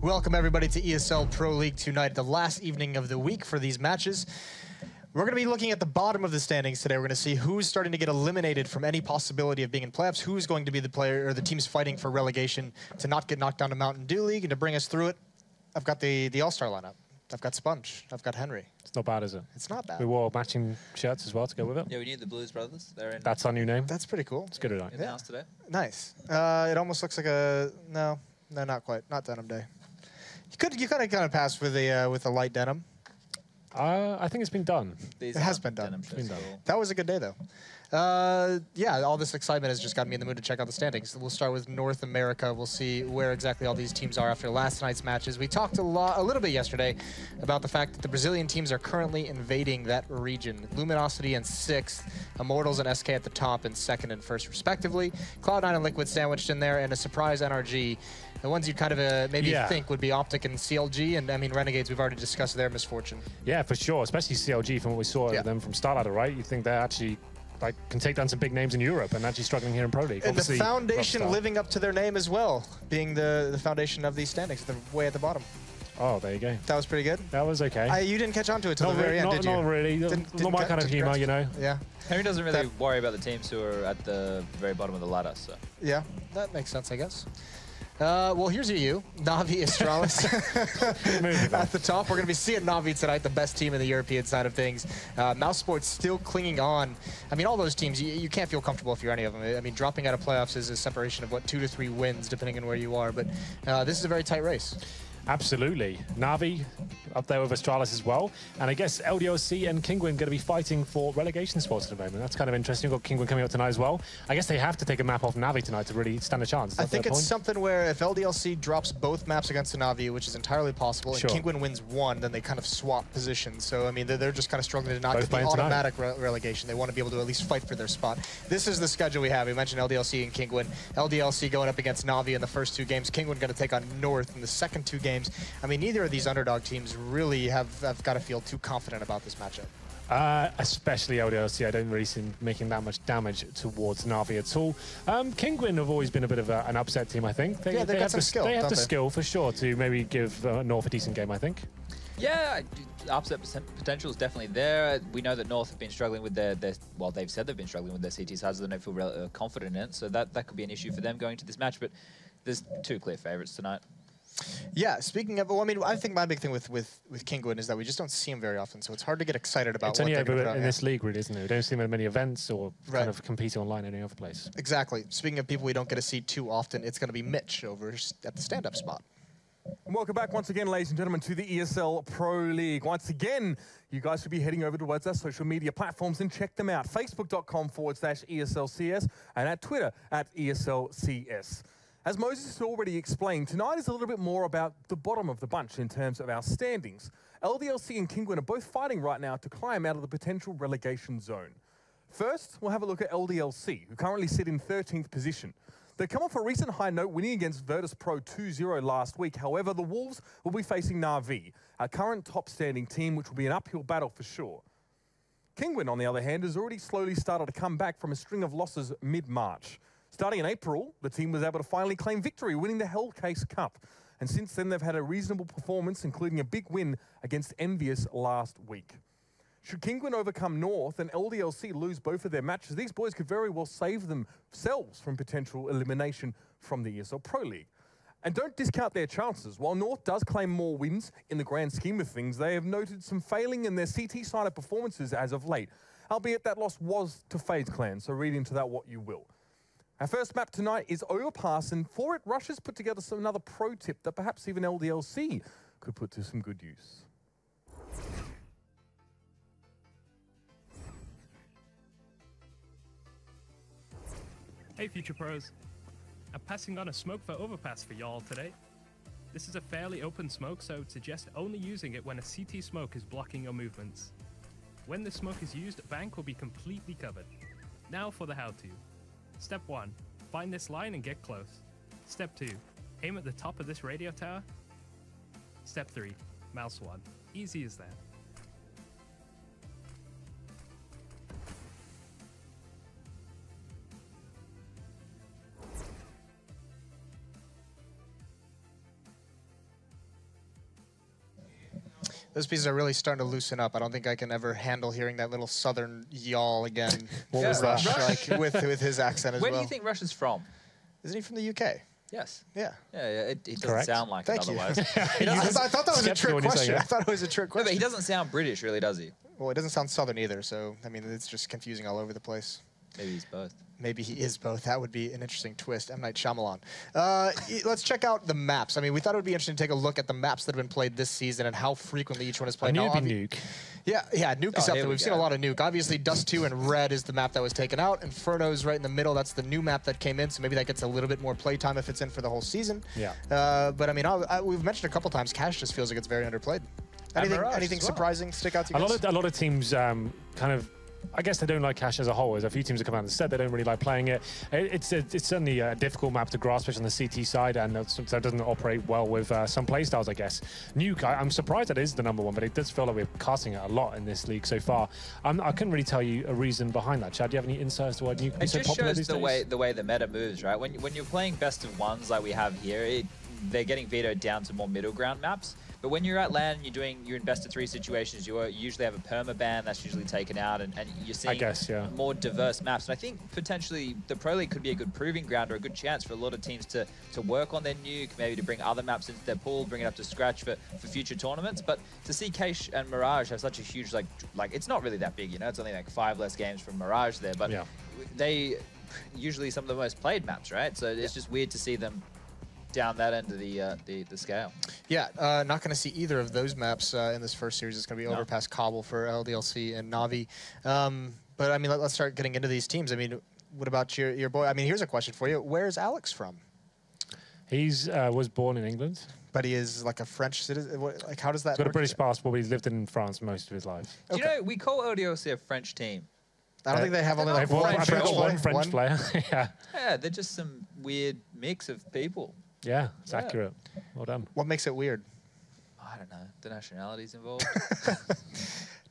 Welcome everybody to ESL Pro League tonight, the last evening of the week for these matches. We're going to be looking at the bottom of the standings today. We're going to see who's starting to get eliminated from any possibility of being in playoffs, who's going to be the player or the teams fighting for relegation to not get knocked down to Mountain Dew League. And to bring us through it, I've got the All-Star lineup. I've got Sponge. I've got Henry. It's not bad, is it? It's not bad. We wore matching shirts as well to go with it. Yeah, we need the Blues Brothers. They're in. That's our new name. That's pretty cool. It's good tonight. In the house today. Nice. It almost looks like a no, not quite. Not denim day. You kind of pass with a light denim. I think it's been done. It has been done. It's been done. That was a good day, though. Yeah, all this excitement has just got me in the mood to check out the standings. We'll start with North America. We'll see where exactly all these teams are after last night's matches. We talked a little bit yesterday about the fact that the Brazilian teams are currently invading that region. Luminosity in 6th, Immortals and SK at the top in 2nd and 1st respectively. Cloud9 and Liquid sandwiched in there, and a surprise NRG. The ones you kind of maybe think would be Optic and CLG, and I mean Renegades, we've already discussed their misfortune. Yeah, for sure, especially CLG from what we saw of them from Starladder, right? You think they're actually can take down some big names in Europe and actually struggling here in Pro League. And obviously, the Foundation living up to their name as well, being the foundation of these standings, way at the bottom. Oh, there you go. That was pretty good. That was okay. You didn't catch on to it till the very end, did you? Not really. Not my kind of humor, you know. Yeah. Henry doesn't really worry about the teams who are at the very bottom of the ladder, so. Yeah, that makes sense, I guess. Well, here's you, Navi Astralis at the top. We're going to be seeing Navi tonight, the best team in the European side of things. Mouse Sports still clinging on. I mean, all those teams, you can't feel comfortable if you're any of them. I mean, dropping out of playoffs is a separation of, what, 2 to 3 wins, depending on where you are. But this is a very tight race. Absolutely. Navi up there with Astralis as well. And I guess LDLC and Kinguin going to be fighting for relegation spots at the moment. That's kind of interesting. We've got Kinguin coming up tonight as well. I guess they have to take a map off Navi tonight to really stand a chance. I think it's something where if LDLC drops both maps against Navi, which is entirely possible, and Kinguin wins one, then they kind of swap positions. So, I mean, they're just kind of struggling to not get the automatic relegation. They want to be able to at least fight for their spot. This is the schedule we have. We mentioned LDLC and Kinguin. LDLC going up against Navi in the first 2 games. Kinguin going to take on North in the second 2 games. I mean, neither of these underdog teams really have got to feel too confident about this matchup. Especially LDLC, I don't really see them making that much damage towards Navi at all. Kinguin have always been a bit of an upset team, I think. They have some skill. They have the skill, for sure, to maybe give North a decent game, I think. Yeah, upset potential is definitely there. We know that North have been struggling with their well, they've said they've been struggling with their CT sides, so they don't feel confident in it. So that could be an issue for them going to this match, but there's 2 clear favorites tonight. Yeah, speaking of, well, I mean, I think my big thing with Kinguin is that we just don't see him very often, so it's hard to get excited about what they're going to put out. In this league, really, isn't it? We don't see him at many events or kind of competing online any other place. Exactly. Speaking of people we don't get to see too often, it's going to be Mitch over at the stand-up spot. And welcome back once again, ladies and gentlemen, to the ESL Pro League. Once again, you guys should be heading over towards our social media platforms and check them out. Facebook.com/ESLCS and at Twitter @ESLCS. As Moses has already explained, tonight is a little bit more about the bottom of the bunch in terms of our standings. LDLC and Kinguin are both fighting right now to climb out of the potential relegation zone. First, we'll have a look at LDLC, who currently sit in 13th position. They come off a recent high note, winning against Virtus Pro 2-0 last week. However, the Wolves will be facing Navi, our current top standing team, which will be an uphill battle for sure. Kinguin, on the other hand, has already slowly started to come back from a string of losses mid-March. Starting in April, the team was able to finally claim victory, winning the Hellcase Cup. And since then, they've had a reasonable performance, including a big win against Envious last week. Should Kinguin overcome North and LDLC lose both of their matches, these boys could very well save themselves from potential elimination from the ESL Pro League. And don't discount their chances. While North does claim more wins in the grand scheme of things, they have noted some failing in their CT-sided performances as of late, albeit that loss was to FaZe Clan, so read into that what you will. Our first map tonight is Overpass, and for it, Rush has put together another pro tip that perhaps even LDLC could put to some good use. Hey Future Pros, I'm passing on a smoke for Overpass for y'all today. This is a fairly open smoke, so I'd suggest only using it when a CT smoke is blocking your movements. When the smoke is used, bank will be completely covered. Now for the how-to. Step 1, find this line and get close. Step 2, aim at the top of this radio tower. Step 3, mouse 1. Easy as that. Those pieces are really starting to loosen up. I don't think I can ever handle hearing that little southern y'all again. Rush, like with his accent as well. Where do you think Rush is from? Isn't he from the UK? Yes. Yeah. Yeah, it doesn't sound like it otherwise. I thought that was a trick question. I thought it was a trick question. No, but he doesn't sound British, really, does he? Well, it doesn't sound southern either, so, I mean, it's just confusing all over the place. Maybe he's both. Maybe he is both. That would be an interesting twist. M. Night Shyamalan. Let's check out the maps. I mean, we thought it would be interesting to take a look at the maps that have been played this season and how frequently each one is played. Nuke. Yeah, Nuke is up there. We've seen a lot of Nuke. Obviously, Dust 2 and Red is the map that was taken out. Inferno's right in the middle. That's the new map that came in, so maybe that gets a little bit more playtime if it's in for the whole season. Yeah. But, I mean, we've mentioned a couple times, Cash just feels like it's very underplayed. Anything surprising stick out to you guys? A lot of teams kind of, I guess they don't like Cash as a whole. There's a few teams that come out and said they don't really like playing it. It's certainly a difficult map to grasp, especially on the CT side, and that doesn't operate well with some playstyles, I guess. Nuke, I'm surprised that is the #1, but it does feel like we're casting it a lot in this league so far. I couldn't really tell you a reason behind that. Chad, do you have any insights to why Nuke is so popular these days? It just shows the way the meta moves, right? When you're playing best of ones like we have here, they're getting vetoed down to more middle ground maps. But when you're at LAN and you're in best of 3 situations, you usually have a perma ban that's usually taken out, and you're seeing more diverse maps. And I think potentially the Pro League could be a good proving ground or a good chance for a lot of teams to work on their Nuke, maybe to bring other maps into their pool, bring it up to scratch for future tournaments. But to see Keish and Mirage have such a huge, like it's not really that big, you know, it's only like 5 less games from Mirage there, but they usually some of the most played maps, right? So it's just weird to see them down that end of the scale. Yeah, not going to see either of those maps in this first series. It's going to be Overpass, Cobble for LDLC and Na'Vi. But I mean, let's start getting into these teams. I mean, what about your boy? I mean, here's a question for you. Where's Alex from? He's was born in England. But he is like a French citizen. Like, how does that work? He's got a British passport, but he's lived in France most of his life. Do you know, we call LDLC a French team. I don't think they have only like one French player. Yeah, they're just some weird mix of people. Yeah, it's accurate. Well done. What makes it weird? I don't know. The nationalities involved.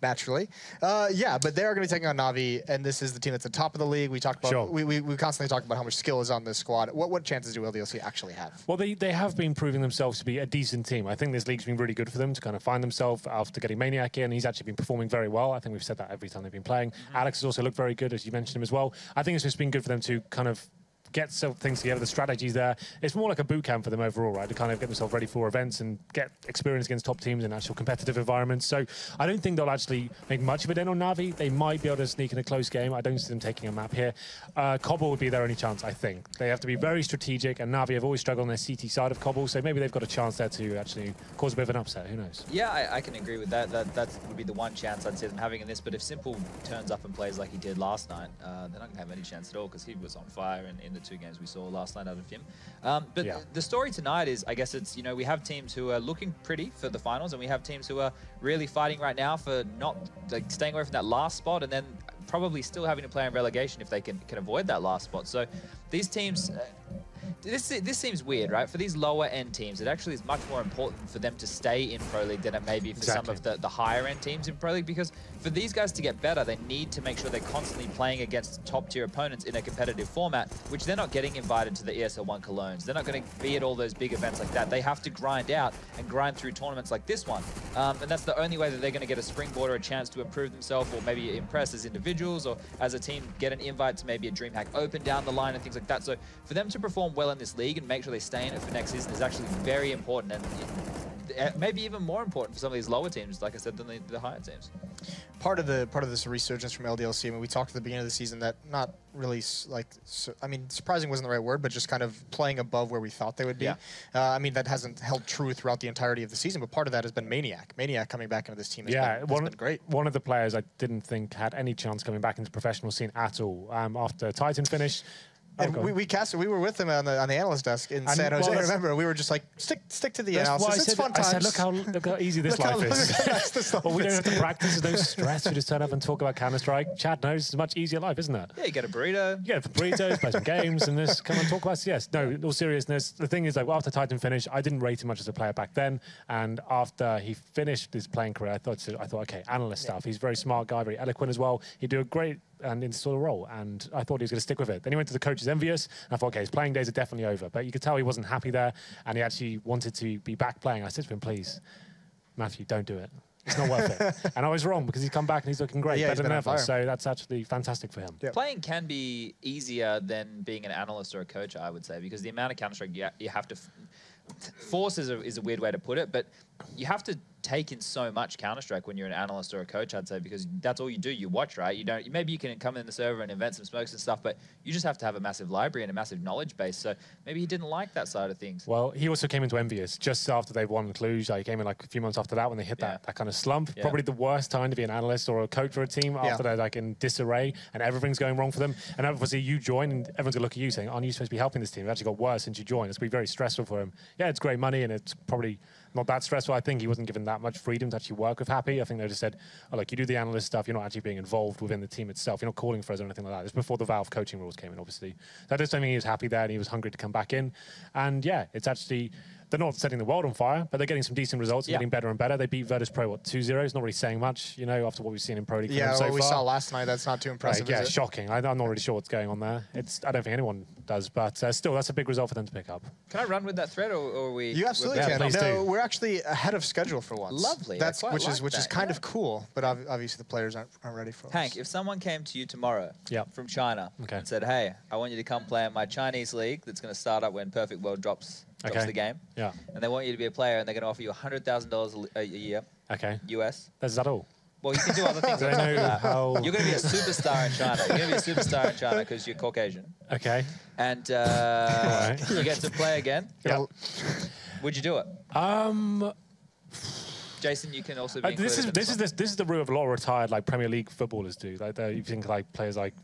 Naturally. Yeah, but they are going to be taking on Na'Vi, and this is the team that's at the top of the league. We talked about we constantly talk about how much skill is on this squad. What chances do LDLC actually have? Well, they have been proving themselves to be a decent team. I think this league's been really good for them to kind of find themselves after getting Maniac in. He's actually been performing very well. I think we've said that every time they've been playing. Alex has also looked very good, as you mentioned him as well. I think it's just been good for them to kind of get some things together, the strategies there. It's more like a boot camp for them overall, right? To kind of get themselves ready for events and get experience against top teams in actual competitive environments. So I don't think they'll actually make much of it in on Na'Vi. They might be able to sneak in a close game. I don't see them taking a map here. Cobble would be their only chance, I think. They have to be very strategic, and Na'Vi have always struggled on their CT side of Cobble, so maybe they've got a chance there to actually cause a bit of an upset. Who knows? Yeah, I can agree with that. That would be the one chance I'd see them having in this. But if Simple turns up and plays like he did last night, they're not going to have any chance at all, because he was on fire in the 2 games we saw last night out of him. But the story tonight is, I guess it's, you know, we have teams who are looking pretty for the finals, and we have teams who are really fighting right now for not staying away from that last spot, and then probably still having to play in relegation if they can avoid that last spot. So these teams, this seems weird, right? For these lower end teams, it actually is much more important for them to stay in Pro League than it may be for some of the higher end teams in Pro League, because for these guys to get better, they need to make sure they're constantly playing against top tier opponents in a competitive format, which they're not getting invited to the ESL 1 Colognes. They're not going to be at all those big events like that. They have to grind out and grind through tournaments like this one. And that's the only way that they're going to get a springboard or a chance to improve themselves, or maybe impress as individuals or as a team, get an invite to maybe a DreamHack Open down the line and things like that. So for them to perform well in this league and make sure they stay in it for next season is actually very important, and maybe even more important for some of these lower teams, like I said, than the higher teams. Part of this resurgence from LDLC, I mean, we talked at the beginning of the season that not really, I mean, surprising wasn't the right word, but just kind of playing above where we thought they would be. I mean, that hasn't held true throughout the entirety of the season, but part of that has been Maniac. Maniac coming back into this team has been great. One of the players I didn't think had any chance coming back into the professional scene at all. After Titan finish, and we were with him on the analyst desk in San Jose. I remember we were just like, stick to the analysis. It's fun times. I said, look how easy this life is. Well, we don't have to practice. There's no stress. We just turn up and talk about Counter-Strike. Chad knows it's a much easier life, isn't it? Yeah, you get a burrito. You get burritos, play some games, and this. Come and talk about yes. No, in all seriousness, the thing is, like, after Titan finish, I didn't rate him much as a player back then. And after he finished his playing career, I thought, okay, analyst stuff. He's a very smart guy, very eloquent as well. He'd do a great and install a role, and I thought he was going to stick with it. Then he went to the coaches envious, and I thought, okay, his playing days are definitely over. But you could tell he wasn't happy there, and he actually wanted to be back playing. I said to him, please, Matthew, don't do it. It's not worth it. And I was wrong because he's come back and he's looking great, better than ever. So that's actually fantastic for him. Yep. Playing can be easier than being an analyst or a coach, I would say, because the amount of Counter-Strike you have to force is a weird way to put it, but you have to take in so much Counter-Strike when you're an analyst or a coach, I'd say, because that's all you do. You watch, right? You don't. Maybe you can come in the server and invent some smokes and stuff, but you just have to have a massive library and a massive knowledge base. So maybe he didn't like that side of things. Well, he also came into Envious just after they won Cluj. He came in like a few months after that when they hit that kind of slump. Yeah. Probably the worst time to be an analyst or a coach for a team after they're like in disarray and everything's going wrong for them. And obviously you join and everyone's going to look at you saying, aren't you supposed to be helping this team? It actually got worse since you joined. It's going to be very stressful for him. Yeah, it's great money and it's probably not that stressful. I think he wasn't given that much freedom to actually work with Happy. I think they just said, oh, look, you do the analyst stuff. You're not actually being involved within the team itself. You're not calling for us or anything like that. It's before the Valve coaching rules came in, obviously. So I just don't think he was happy there and he was hungry to come back in. And yeah, it's actually, they're not setting the world on fire, but they're getting some decent results and getting better and better. They beat Virtus Pro, 2-0? It's not really saying much, you know, after what we've seen in Pro League. Yeah, so what we far. saw last night, that's not too impressive, yeah, it's shocking. I'm not really sure what's going on there. I don't think anyone does, but still, that's a big result for them to pick up. Can I run with that thread, or are we? You absolutely can. No, we're actually ahead of schedule for once. Lovely. That's which is kind of cool, but obviously the players aren't ready for it. Hank, if someone came to you tomorrow from China and said, "Hey, I want you to come play in my Chinese league that's going to start up when Perfect World drops the game, and they want you to be a player, and they're going to offer you $100,000 a year, US. Is that all? Well, you can do other things. I know how... You're going to be a superstar in China. You're going to be a superstar in China because you're Caucasian. Okay. And you get to play again. Would you do it? Jason, you can also be this is the route of a lot of retired like Premier League footballers do. Like you think like players like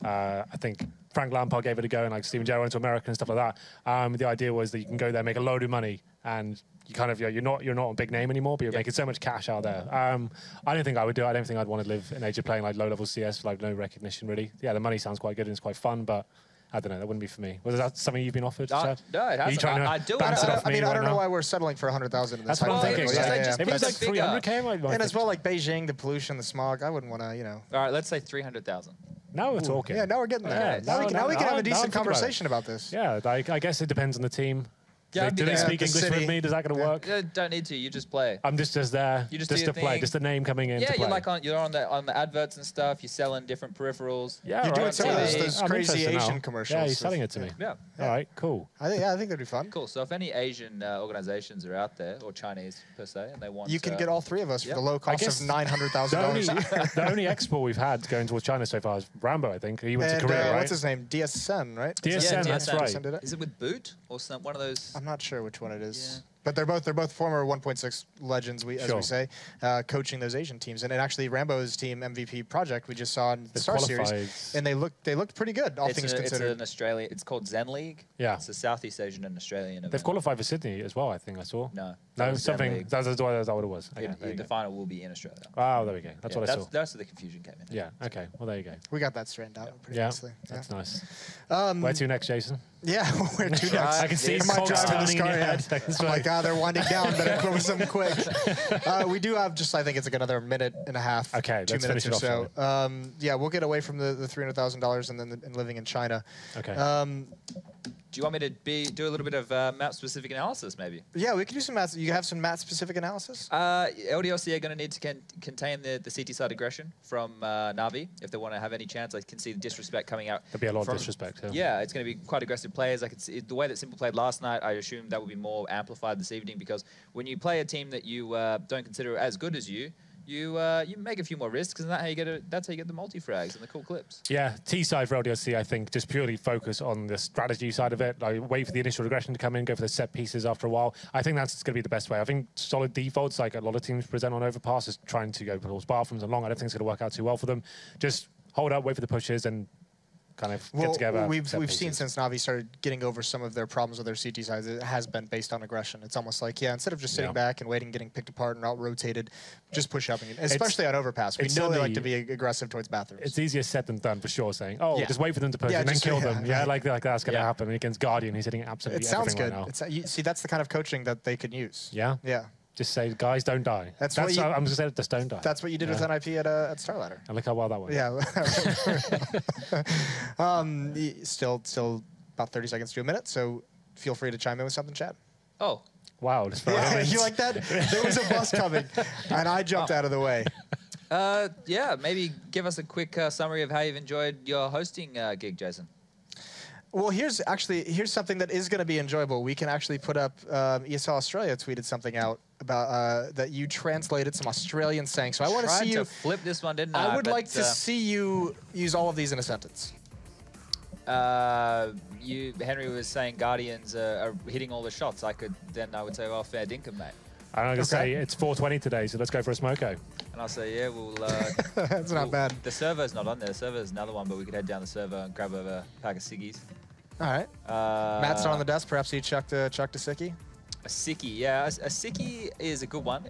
I think Frank Lampard gave it a go, and like Steven Gerrard went to America and stuff like that. The idea was that you can go there, make a load of money, and you kind of you're not a big name anymore, but you're making so much cash out there. I don't think I would do it. I don't think I'd want to live in Asia playing like low level CS for like no recognition really. Yeah, the money sounds quite good and it's quite fun, but I don't know. That wouldn't be for me. Was that something you've been offered? No, it hasn't. I do it. I don't know why we're settling for 100,000 in this. That's what I'm thinking. If it was like 300K, and as well, like Beijing, the pollution, the smog. I wouldn't want to, All right, let's say 300,000. Now we're talking. Yeah, now we're getting there. Now we can have a decent conversation about this. Yeah, I guess it depends on the team. Yeah, do they speak English with me? Does that going to work? Don't need to. You just play. I'm just there. You just to play. Just the name coming in. Yeah, to play. You're on the adverts and stuff. You're selling different peripherals. Yeah, you're doing some of those crazy Asian commercials. Yeah, you're selling it to me. Yeah. All right, cool. I think that'd be fun. Cool. So if any Asian organizations are out there, or Chinese per se, and they want, you can get all three of us for the low cost of $900,000. The only export we've had going towards China so far is Rambo, I think. He went to Korea, right? What's his name? DSN, right? DSN, that's right. Is it with Boot or one of those? I'm not sure which one it is. Yeah. But they're both former 1.6 legends, as we say, coaching those Asian teams. And actually, Rambo's team MVP project we just saw in the Star Series, and they looked pretty good, all things considered. It's an Australian. It's called Zen League. Yeah, it's a Southeast Asian and Australian event. They've qualified for Sydney as well. I think I saw. No, something. That's what it was. Okay, the final will be in Australia. Oh, there we go. That's what I saw. That's where the confusion came in. Yeah. Okay. Well, there you go. We got that straightened out pretty nicely. That's nice. Where to next, Jason? Yeah, where to next? I can see my driving this car ahead. Oh my God, they're winding down. Better go with something quick. We do have just, I think it's like another minute and a half. Okay, 2 minutes or so. Yeah, we'll get away from the $300,000 and then living in China. Okay. Do you want me to do a little bit of map-specific analysis, maybe? Yeah, we can do some map. You have some map-specific analysis? LDLC are going to need to contain the CT side aggression from Na'Vi if they want to have any chance. I can see the disrespect coming out. There'll be a lot of disrespect. Yeah, it's going to be quite aggressive players. I can see the way that Simple played last night. I assume that will be more amplified this evening because when you play a team that you don't consider as good as you make a few more risks, and that's how you get the multi-frags and the cool clips. Yeah, T side for LDLC, I think, just purely focus on the strategy side of it. Like, wait for the initial regression to come in, go for the set pieces after a while. I think that's going to be the best way. I think solid defaults, like a lot of teams present on Overpass, is trying to go towards bathrooms and long. I don't think it's going to work out too well for them. Just hold up, wait for the pushes, and kind of get together. We've seen since Na'Vi started getting over some of their problems with their CT sides, it has been based on aggression. It's almost like, instead of just sitting back and waiting, getting picked apart and out-rotated, just push up. Especially on Overpass. We know they like to be aggressive towards bathrooms. It's easier said than done, for sure, saying, just wait for them to push and then kill them. Yeah, like that's going to happen. And against Guardian, he's hitting absolutely everything right now. It sounds good. See, that's the kind of coaching that they could use. Yeah? Yeah. Just say, guys, don't die. I'm just going to say, just don't die. That's what you did with NIP at Starladder. And look how well that went. Yeah. Still about 30 seconds to a minute, so feel free to chime in with something, Chad. Oh, Wow. Yeah, you like that? There was a bus coming, and I jumped out of the way. Yeah, maybe give us a quick summary of how you've enjoyed your hosting gig, Jason. Well, here's something that is going to be enjoyable. We can actually put up, ESL Australia tweeted something out about that you translated some Australian saying. So I want to see you tried to flip this one, didn't I? I would like to see you use all of these in a sentence. Henry was saying Guardians are hitting all the shots. I would say, well, fair dinkum, mate. I'm going to say it's 4:20 today, so let's go for a smoko. And I'll say, yeah, we'll... That's not bad. The server's not on there. The server's another one, but we could head down the server and grab a pack of ciggies. All right. Matt's not on the desk. Perhaps he chucked a sickie? A sickie, yeah. A sickie is a good one.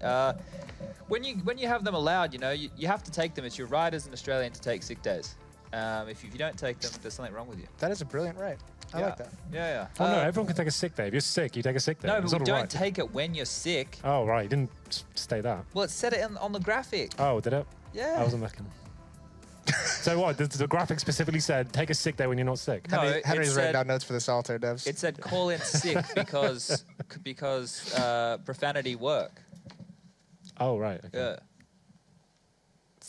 When you have them allowed, you know, you have to take them. It's your right as an Australian to take sick days. If you don't take them, there's something wrong with you. That is a brilliant right. I like that. Yeah. Oh, no, everyone can take a sick day. If you're sick, you take a sick day. No, but we don't take it when you're sick. Oh, right. You didn't state that. Well, it said it on the graphic. Oh, did it? Yeah. I wasn't looking. So what? The graphic specifically said, take a sick day when you're not sick? No, Henry's written down notes for the solitaire devs. It said call in sick because profanity work. Oh, right. Okay. Yeah.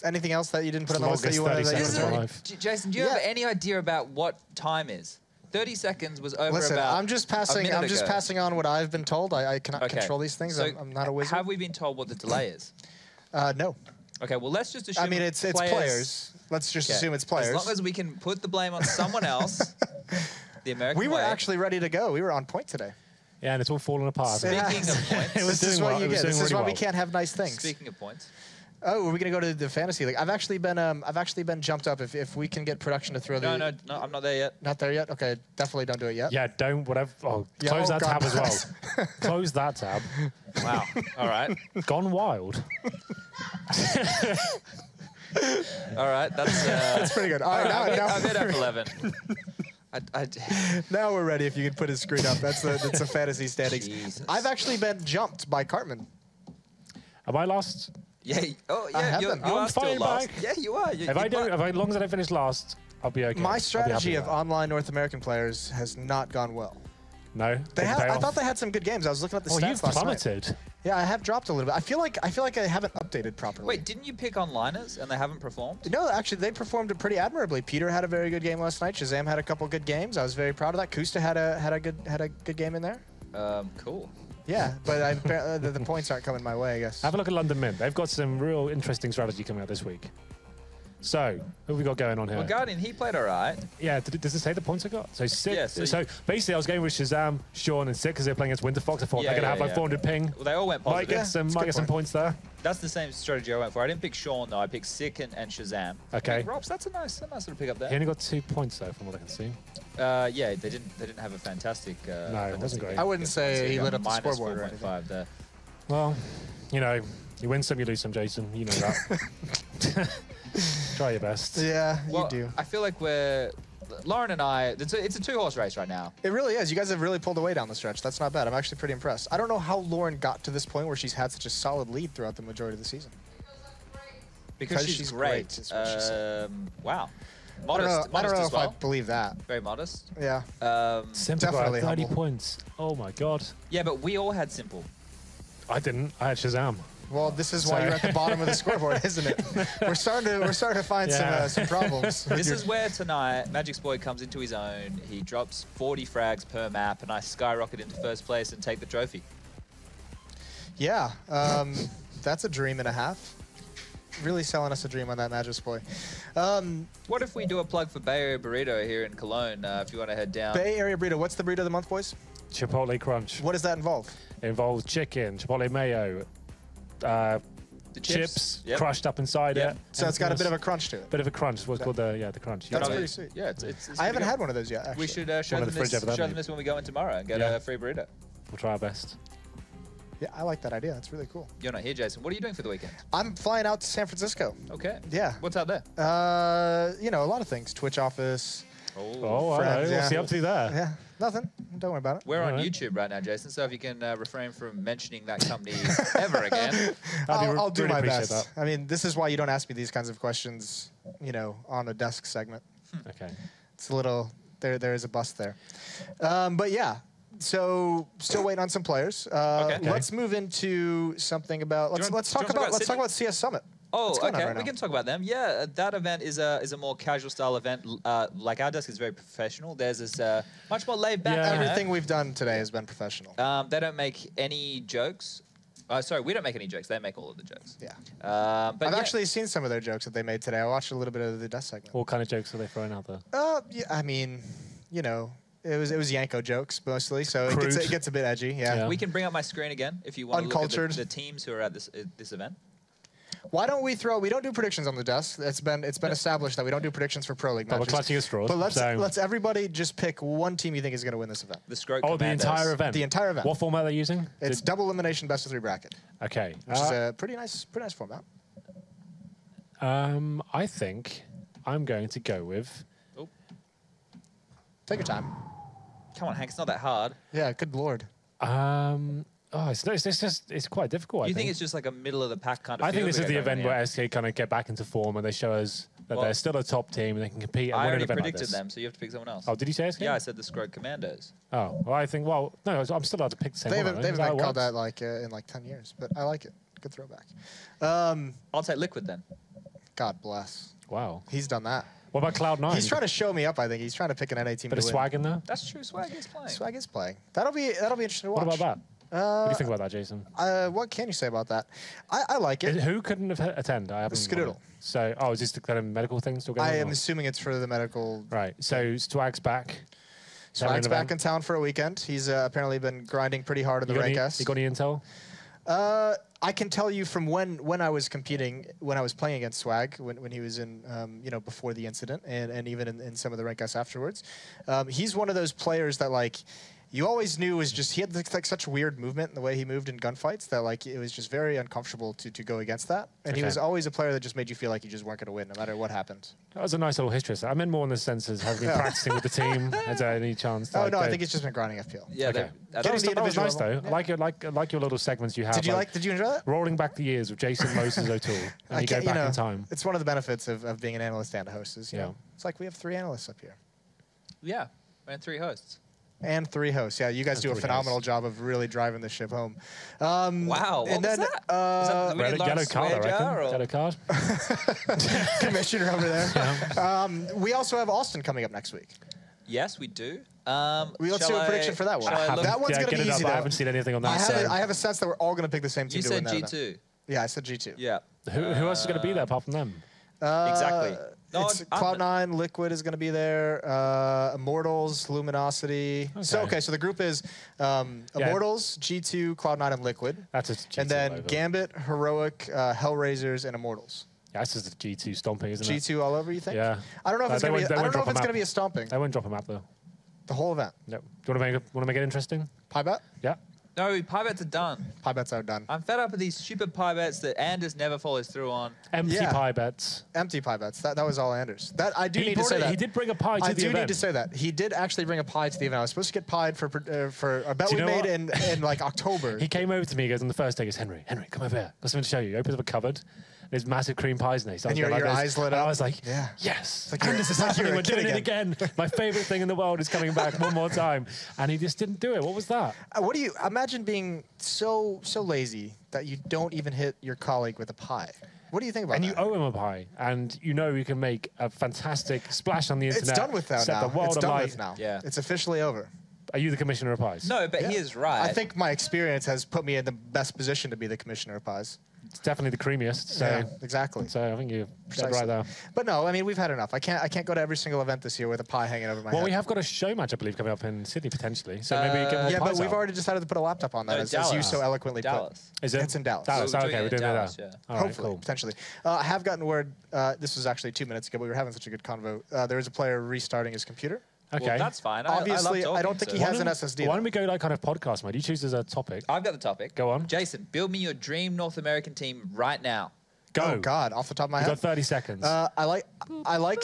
Anything else that you didn't put on the list that you wanted to Jason, do you have any idea about what time is? 30 seconds was over. Listen, about I'm just passing on what I've been told. I cannot control these things. So I'm not a wizard. Have we been told what the delay is? No. Okay, well, let's just assume. I mean, it's players. Let's just assume it's players. As long as we can put the blame on someone else, the American way. We were actually ready to go. We were on point today. Yeah, and it's all falling apart. Speaking of points, this is what you get. This is why we can't have nice things. Speaking of points. Oh, are we gonna go to the fantasy league? I've actually been jumped up. If we can get production to throw the. No, I'm not there yet. Not there yet. Okay, definitely don't do it yet. Yeah, don't whatever. Oh, close that tab as well. Close that tab. Wow. All right. Gone wild. All right, that's pretty good. All right, now I've hit F11. Now we're ready. If you can put his screen up, that's a fantasy standings. Jesus. I've actually been jumped by Cartman. Am I lost? Yeah. Oh, yeah. You are still lost. Yeah, you are. As long as I don't finish last, I'll be okay. My strategy of online North American players has not gone well. No. I thought they had some good games. I was looking at the stats you've last plummeted. night. Yeah, I have dropped a little bit. I feel like I haven't updated properly. Wait, didn't you pick onliners and they haven't performed? No, actually, they performed pretty admirably. Peter had a very good game last night. Shazam had a couple good games. I was very proud of that. Kusta had a good game in there. Cool. Yeah, but the points aren't coming my way, I guess. Have a look at London Mint. They've got some real interesting strategy coming out this week. So, who have we got going on here? Well, Guardian, he played all right. Yeah, does it say the points I got? So, six. Yeah, so basically, I was going with Shazam, Sean, and Sick because they're playing against Winterfox. I thought they're going to have like 400 ping. Well, they all went positive. Might get some points there. That's the same strategy I went for. I didn't pick Sean, though. I picked Sick and Shazam. Okay. Robs, that's a nice little pick up there. He only got 2 points, though, from what I can see. Yeah, they didn't have a fantastic... no, it wasn't great. I wouldn't say he lit up the scoreboard or anything. There. Well, you know, you win some, you lose some, Jason. You know that. Try your best. Yeah, you do. I feel like Lauren and I, it's a two-horse race right now. It really is. You guys have really pulled away down the stretch. That's not bad. I'm actually pretty impressed. I don't know how Lauren got to this point where she's had such a solid lead throughout the majority of the season. Because she's great. Is what she said. Wow. Modest. I don't know as if well. I believe that. Very modest. Yeah. Simple definitely 30 humble. points. Oh my god. Yeah, but we all had Simple. I didn't. I had Shazam. Well, this is why you're at the bottom of the scoreboard, isn't it? We're starting to find some problems. This is where tonight Magic's Boy comes into his own. He drops 40 frags per map, and I skyrocket into first place and take the trophy. Yeah, that's a dream and a half. Really selling us a dream on that Magic's Boy. What if we do a plug for Bay Area Burrito here in Cologne? If you want to head down. Bay Area Burrito. What's the burrito of the month, boys? Chipotle Crunch. What does that involve? It involves chicken, chipotle mayo, the chips crushed up inside it. So it's got a bit of a crunch to it. Bit of a crunch. What's called the crunch. That's pretty sweet. Yeah, it's I haven't had one of those yet. Actually. We should show them this when we go in tomorrow and get a free burrito. We'll try our best. Yeah, I like that idea. That's really cool. You're not here, Jason. What are you doing for the weekend? I'm flying out to San Francisco. Okay. Yeah. What's out there? You know, a lot of things. Twitch office. Oh, friends, what's he up to there? Yeah, nothing. Don't worry about it. We're on YouTube right now, Jason, so if you can refrain from mentioning that company ever again. I'll do my best. That. I mean, this is why you don't ask me these kinds of questions, you know, on a desk segment. Okay. It's a little, there is a bust there. But yeah, So still waiting on some players. Let's move into something about. Let's talk about CS Summit. Oh, okay. We can talk about them. Yeah, that event is a more casual style event. Like our desk is very professional. Theirs is much more laid back. Yeah. Everything we've done today has been professional. They don't make any jokes. Sorry, we don't make any jokes. They make all of the jokes. Yeah. But I've actually seen some of their jokes that they made today. I watched a little bit of the desk segment. What kind of jokes are they throwing out there? Yeah, I mean, you know, it was Yanko jokes mostly, so it gets a bit edgy. Yeah. We can bring up my screen again if you want to look at the teams who are at this event. Why don't we don't do predictions on the desk. It's been established that we don't do predictions for Pro League matches. But we're clutching at straws. But let's everybody just pick one team you think is going to win this event. The Scroke the entire event? The entire event. What format are they using? It's double elimination best of 3 bracket. Okay. Which is a pretty nice format. I think I'm going to go with... Oh. Take your time. Come on, Hank, it's not that hard. Yeah, good lord. It's quite difficult. You think it's just like a middle of the pack kind of? I think this is the event where SK kind of get back into form and they show us that they're still a top team and they can compete. And I win already an event predicted like this. them, so you have to pick someone else. Oh, did you say SK? Yeah, I said the Scroke Commandos. Oh, well, I think. Well, no, I'm still allowed to pick the same one. They haven't called that like in like 10 years, but I like it. Good throwback. I'll take Liquid then. God bless. Wow, he's done that. What about Cloud9? He's trying to show me up. I think he's trying to pick an NA team. Bit of swag in there. That's true. Swag is playing. Swag is playing. That'll be interesting to watch. What about that? What do you think about that, Jason? What can you say about that? I like it. Who couldn't attend? I haven't. Skadoodle. So, is this the kind of medical thing still going on? I am assuming it's for the medical. Right. So Swag's back. Swag's back in town for a weekend. He's apparently been grinding pretty hard in the rank S. You got any intel? I can tell you from when I was competing, when I was playing against Swag, when he was in, before the incident, and even in some of the rank S afterwards. He's one of those players that like. You always knew was just he had like such weird movement in the way he moved in gunfights that like it was just very uncomfortable to go against that. And he was always a player that just made you feel like you just weren't going to win no matter what happened. That was a nice little history. I meant more in the sense as have been practicing with the team. Has there any chance? Oh no, I think he's just been grinding FPL. Yeah, okay. That was nice though. Yeah. I like your little segments you have. Did you enjoy that? Rolling back the years with Jason, Moses, O'Toole, and you go back in time. It's one of the benefits of being an analyst and a host. Is you know, it's like we have 3 analysts up here. Yeah, and 3 hosts. And 3 hosts. Yeah, you guys do a phenomenal job of really driving this ship home. Wow, what was that? Yellow card, I reckon. Yellow card. Commissioner over there. Yeah. We also have Austin coming up next week. Yes, we do. Let's do a prediction for that one. That one's going to be easy, though. I haven't seen anything on that. I have a sense that we're all going to pick the same team to win that. You said G2. Yeah, I said G2. Yeah. Who else is going to be there apart from them? Exactly. No, it's Cloud9, Liquid is going to be there, Immortals, Luminosity. Okay. So the group is Immortals, G2, Cloud9, and Liquid. That's a G2 and then logo. Gambit, Heroic, Hellraisers, and Immortals. Yeah, that's just a G2 stomping, isn't it? G2 all over, you think? Yeah. I don't know if it's going to be a stomping. They won't drop a map though. The whole event. No. Do you want to make it interesting? Pie bet? Yeah. No, pie bets are done. Pie bets are done. I'm fed up with these stupid pie bets that Anders never follows through on. Empty pie bets. Empty pie bets. That was all Anders. That I do need to say that. He did bring a pie to the event. I do need to say that. He did actually bring a pie to the event. I was supposed to get pied for a bet we made in like October. He came over to me, he goes on the first day, he goes, Henry, come over here. Got something to show you. He opens up a cupboard. There's massive cream pies in there. And your eyes lit up. I was like, yes. Like, this is happening. We're doing it again. My favorite thing in the world is coming back one more time. And he just didn't do it. What was that? What do you imagine being so lazy that you don't even hit your colleague with a pie? What do you think about that? And you owe him a pie, and you know you can make a fantastic splash on the internet. It's done with that now. It's done with now. Yeah. It's officially over. Are you the commissioner of pies? No, but he is right. I think my experience has put me in the best position to be the commissioner of pies. It's definitely the creamiest. So yeah, exactly. So I think you're right there. But no, I mean, we've had enough. I can't go to every single event this year with a pie hanging over my head. Well, we have got a show match, I believe, coming up in Sydney potentially. So maybe get more pies but we've already decided to put a laptop on that, as you so eloquently put. Is it? It's in Dallas. Dallas. Okay, we're doing that. Yeah. Hopefully, potentially. I have gotten word. This was actually 2 minutes ago. But we were having such a good convo. There is a player restarting his computer. Okay. Well, that's fine. Obviously, I don't think he has an SSD. Why don't we go like kind of podcast mode? You choose as a topic. I've got the topic. Go on. Jason, build me your dream North American team right now. Go. Oh God, off the top of my head. You've got 30 seconds. I like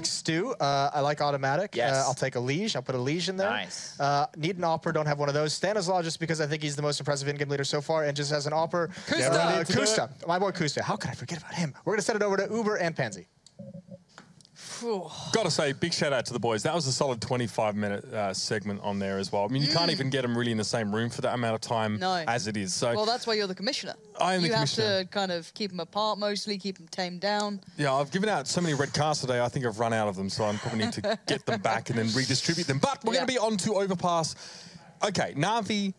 Stu. I like Automatic. Yes. I'll take a Liege. I'll put a Liege in there. Nice. Need an Opera. Don't have one of those. Stanislaw, just because I think he's the most impressive in-game leader so far, and just as an Opera. Kusta. My boy Kusta. How could I forget about him? We're gonna send it over to Uber and Pansy. Got to say, big shout out to the boys. That was a solid 25-minute segment on there as well. I mean, you can't even get them really in the same room for that amount of time as it is. So, well, that's why you're the commissioner. I am the commissioner. You have to kind of keep them apart mostly, keep them tamed down. Yeah, I've given out so many red cards today, I think I've run out of them, so I probably need to get them back and then redistribute them. But we're going to be on to Overpass. Okay, Na'Vi,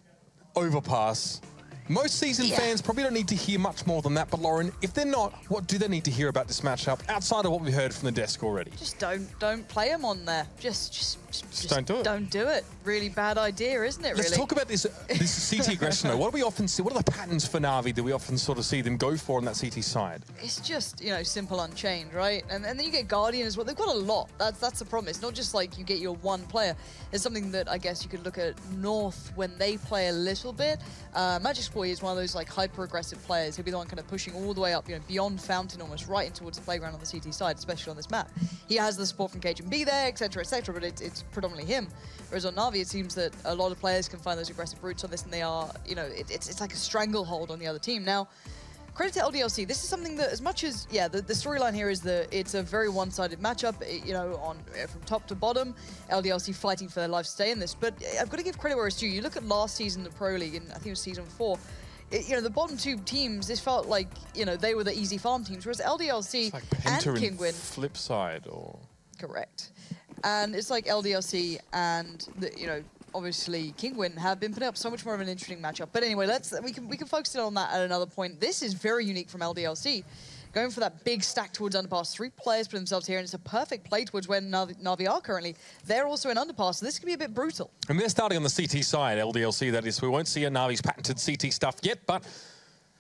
Overpass. Most seasoned fans probably don't need to hear much more than that, but Lauren, if they're not, what do they need to hear about this matchup outside of what we heard from the desk already? Just don't play them on there. Just don't do it. Don't do it. Really bad idea, isn't it? Let's talk about this CT aggression though. What do we often see? What are the patterns for Na'Vi that we often sort of see them go for on that CT side? It's just, you know, simple Unchained, right? And then you get Guardian as well. They've got a lot. That's the problem. It's not just like you get your one player. It's something that I guess you could look at North when they play a little bit. Magic Sport is one of those like hyper-aggressive players. He'll be the one kind of pushing all the way up, you know, beyond Fountain, almost right in towards the playground on the CT side, especially on this map. He has the support from Cage and B there, etc., but it's predominantly him. Whereas on Na'Vi, it seems that a lot of players can find those aggressive routes on this, and they are, you know, it's like a stranglehold on the other team. Now, credit to LDLC. This is something that, as much as, yeah, the storyline here is that it's a very one-sided matchup, you know, from top to bottom. LDLC fighting for their life to stay in this. But I've got to give credit where it's due. You look at last season, the Pro League, and I think it was season 4, you know, the bottom two teams, this felt like, you know, they were the easy farm teams, whereas LDLC like and Kinguin... flip side, or... Correct. And it's like LDLC and, you know, obviously Kinguin have been putting up so much more of an interesting matchup. But anyway, we can focus in on that at another point. This is very unique from LDLC. Going for that big stack towards Underpass. 3 players put themselves here, and it's a perfect play towards where Na'Vi are currently. They're also in Underpass, so this could be a bit brutal. And they're starting on the CT side, LDLC, that is. We won't see a Na'Vi's patented CT stuff yet, but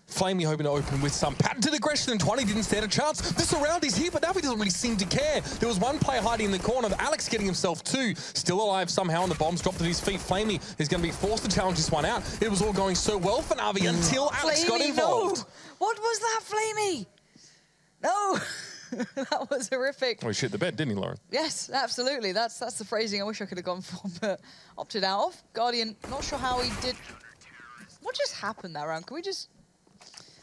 Flamey hoping to open with some patented aggression, and 20 didn't stand a chance. This around is here, but Na'Vi doesn't really seem to care. There was one player hiding in the corner, Alex getting himself 2. Still alive somehow, and the bombs dropped at his feet. Flamey is going to be forced to challenge this one out. It was all going so well for Na'Vi until Alex got involved. No. What was that, Flamey? No. That was horrific. Well, he shit the bed, didn't he, Lauren? Yes, absolutely. That's the phrasing I wish I could have gone for, but opted out of. Guardian, not sure how he did. What just happened that round? Can we just...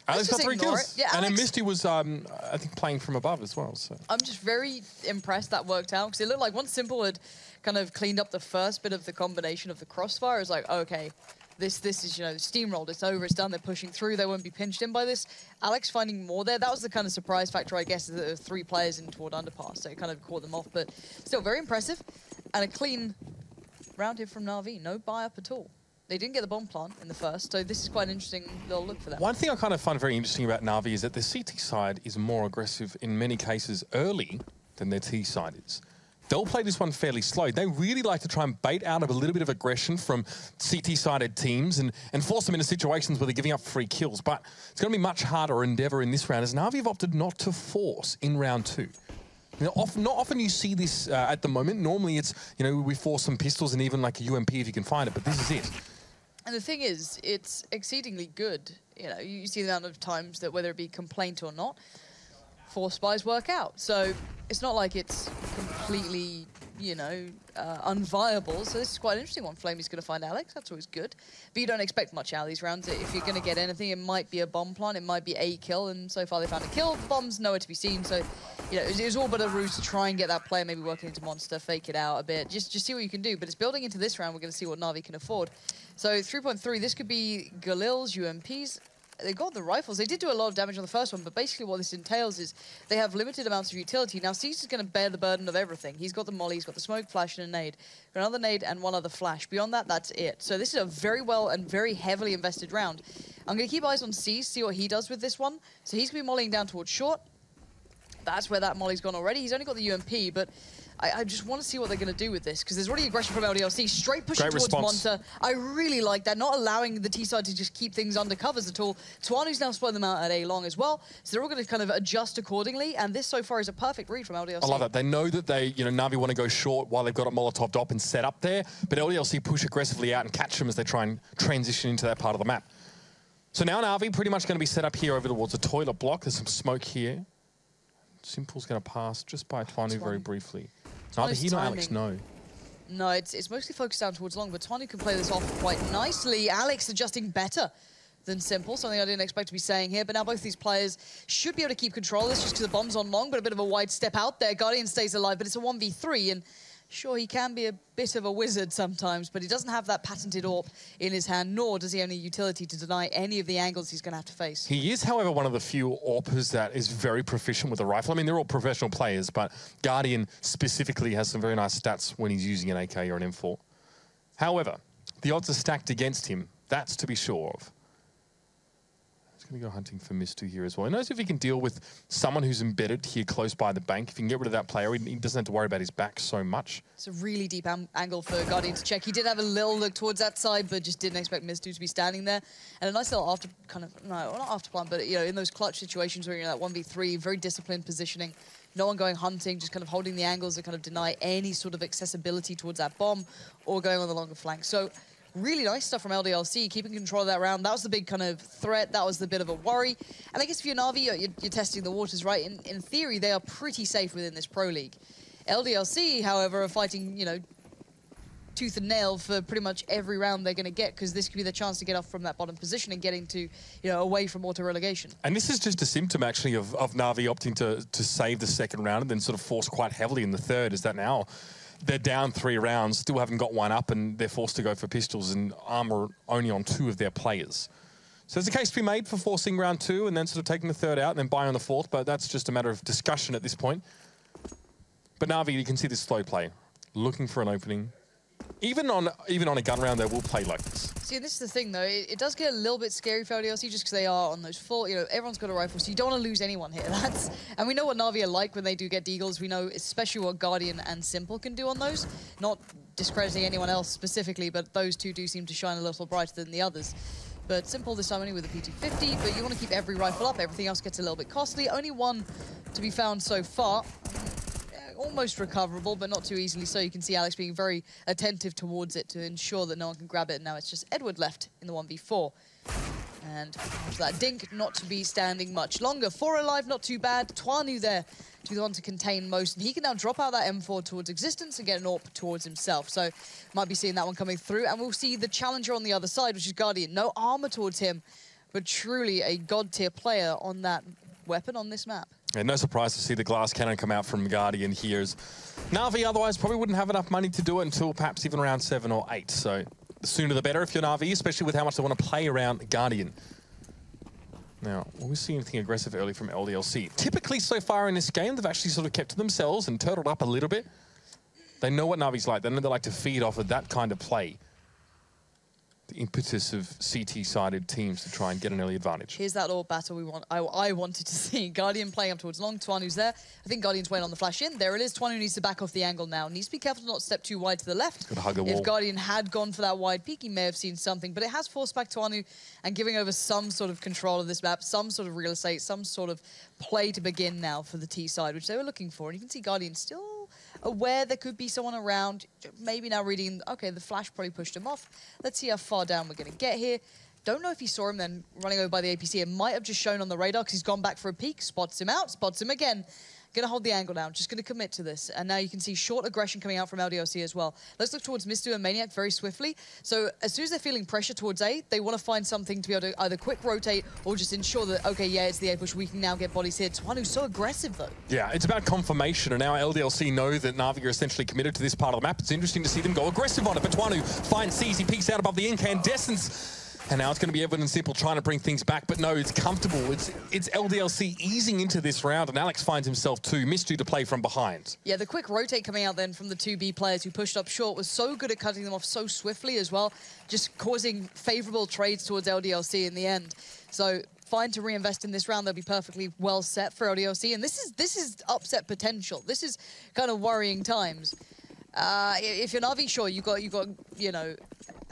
Alex got 3 kills. Yeah, and then Misty was, I think, playing from above as well. So I'm just very impressed that worked out, because it looked like once Simple had kind of cleaned up the first bit of the combination of the crossfire, it was like, okay, this is, you know, steamrolled, it's over, it's done, they're pushing through, they won't be pinched in by this. Alex finding more there, that was the kind of surprise factor, I guess, that there were 3 players in toward Underpass, so it kind of caught them off, but still very impressive. And a clean round here from Na'Vi, no buy-up at all. They didn't get the bomb plant in the first, so this is quite an interesting little look for them. One thing I kind of find very interesting about Na'Vi is that the CT side is more aggressive in many cases early than their T side is. They'll play this one fairly slow. They really like to try and bait out of a little bit of aggression from CT-sided teams and force them into situations where they're giving up free kills. But it's going to be much harder endeavour in this round, as Na'Vi have opted not to force in round 2. You know, not often you see this at the moment. Normally it's, you know, we force some pistols and even like a UMP if you can find it, but this is it. And the thing is, it's exceedingly good. You know, you see the amount of times that whether it be complaint or not, 4 spies work out. So it's not like it's completely, you know, unviable. So this is quite an interesting one. Flamey's going to find Alex. That's always good. But you don't expect much out of these rounds. If you're going to get anything, it might be a bomb plant. It might be a kill. And so far they found a kill. Bomb's nowhere to be seen. So, you know, it was all but a ruse to try and get that player maybe working into Monster, fake it out a bit. Just see what you can do. But it's building into this round. We're going to see what Na'Vi can afford. So 3.3, this could be Galil's, UMPs. They got the rifles. They did do a lot of damage on the first one, but basically what this entails is they have limited amounts of utility. Now, Cease is going to bear the burden of everything. He's got the molly, he's got the smoke, flash, and a nade. Got another nade and one other flash. Beyond that, that's it. So this is a very well and very heavily invested round. I'm going to keep eyes on Cease, see what he does with this one. So he's going to be mollying down towards short. That's where that molly's gone already. He's only got the UMP, but I just want to see what they're going to do with this, because there's already aggression from LDLC, straight pushing towards Monster. I really like that, not allowing the T-side to just keep things under covers at all. Tuanu's now split them out at A long as well, so they're all going to kind of adjust accordingly, and this so far is a perfect read from LDLC. I love that. They know that they, you know, Na'Vi want to go short while they've got a Molotov dop and set up there, but LDLC push aggressively out and catch them as they try and transition into that part of the map. So now Na'Vi pretty much going to be set up here over towards the toilet block. There's some smoke here. Simple's going to pass just by Tuanu very briefly. Neither he nor Alex, no. No, it's mostly focused down towards long, but Tuanu can play this off quite nicely. Alex adjusting better than Simple, something I didn't expect to be saying here. But now both these players should be able to keep control of this just because the bomb's on long, but a bit of a wide step out there. Guardian stays alive, but it's a 1v3, and sure, he can be a bit of a wizard sometimes, but he doesn't have that patented AWP in his hand, nor does he have any utility to deny any of the angles he's going to have to face. He is, however, one of the few AWPers that is very proficient with a rifle. I mean, they're all professional players, but Guardian specifically has some very nice stats when he's using an AK or an M4. However, the odds are stacked against him. That's to be sure of. Going to go hunting for Mistu here as well. He knows if he can deal with someone who's embedded here close by the bank. If he can get rid of that player, he doesn't have to worry about his back so much. It's a really deep angle for Guardian to check. He did have a little look towards that side, but just didn't expect Mistu to be standing there. And a nice little after not after plan, but you know, in those clutch situations where you're in that 1v3, very disciplined positioning. No one going hunting, just kind of holding the angles that kind of deny any sort of accessibility towards that bomb or going on the longer flank. So really nice stuff from LDLC, keeping control of that round. That was the big kind of threat. That was the bit of a worry. And I guess if you're Na'Vi, you're testing the waters, right? In theory, they are pretty safe within this Pro League. LDLC, however, are fighting, you know, tooth and nail for pretty much every round they're going to get, because this could be the chance to get off from that bottom position and getting to, you know, away from auto-relegation. And this is just a symptom, actually, of Na'Vi opting to save the second round and then sort of force quite heavily in the third, is that now they're down 3 rounds, still haven't got one up, and they're forced to go for pistols and armor only on 2 of their players. So there's a case to be made for forcing round 2 and then sort of taking the third out and then buying on the fourth, but that's just a matter of discussion at this point. But Na'Vi, you can see this slow play, looking for an opening. Even on a gun round, they will play like this. See, this is the thing, though. It does get a little bit scary for LDLC just because they are on those full, you know, everyone's got a rifle, so you don't want to lose anyone here. And we know what Na'Vi are like when they do get deagles. We know especially what Guardian and Simple can do on those. Not discrediting anyone else specifically, but those two do seem to shine a little brighter than the others. But Simple this time only with a PT-50, but you want to keep every rifle up. Everything else gets a little bit costly. Only one to be found so far. Almost recoverable, but not too easily so. You can see Alex being very attentive towards it to ensure that no one can grab it. And now it's just Edward left in the 1v4. And after that dink, not to be standing much longer. 4 alive, not too bad. Twanu there to be the one to contain most. And he can now drop out that M4 towards existence and get an AWP towards himself. So might be seeing that one coming through. And we'll see the challenger on the other side, which is Guardian. No armor towards him, but truly a god tier player on that weapon on this map. And no surprise to see the glass cannon come out from Guardian here. As Na'Vi otherwise probably wouldn't have enough money to do it until perhaps even around 7 or 8. So the sooner the better if you're Na'Vi, especially with how much they want to play around Guardian. Now, will we see anything aggressive early from LDLC? Typically so far in this game, they've actually sort of kept to themselves and turtled up a little bit. They know what Na'Vi's like. They know they like to feed off of that kind of play. The impetus of CT-sided teams to try and get an early advantage. Here's that little battle we want. I wanted to see. Guardian playing up towards long. Twanu's there. I think Guardian's waiting on the flash in. There it is. Twanu needs to back off the angle now. Needs to be careful to not step too wide to the left. Could hug a wall. If Guardian had gone for that wide peek, he may have seen something. But it has forced back Twanu and giving over some sort of control of this map, some sort of real estate, some sort of play to begin now for the T side, which they were looking for. And you can see Guardian still aware there could be someone around, maybe now reading, okay, the flash probably pushed him off. Let's see how far down we're going to get here. Don't know if he saw him then running over by the APC. It might have just shown on the radar because he's gone back for a peek, spots him out, spots him again. Going to hold the angle down, just going to commit to this. And now you can see short aggression coming out from LDLC as well. Let's look towards Mistu and Maniac very swiftly. So as soon as they're feeling pressure towards A, they want to find something to be able to either quick rotate or just ensure that, okay, yeah, it's the A push, we can now get bodies here. Twanu's so aggressive though. Yeah, it's about confirmation, and now LDLC know that Na'Vi are essentially committed to this part of the map. It's interesting to see them go aggressive on it, but Twanu finds C's, he peeks out above the incandescence. And now it's going to be Evan and Simple trying to bring things back, but no, it's comfortable. It's LDLC easing into this round, and Alex finds himself too. Mistu to play from behind. Yeah, the quick rotate coming out then from the 2B players who pushed up short was so good at cutting them off so swiftly as well, just causing favorable trades towards LDLC in the end. So fine to reinvest in this round. They'll be perfectly well set for LDLC, and this is upset potential. This is kind of worrying times. If you're Na'Vi, sure, you got you know,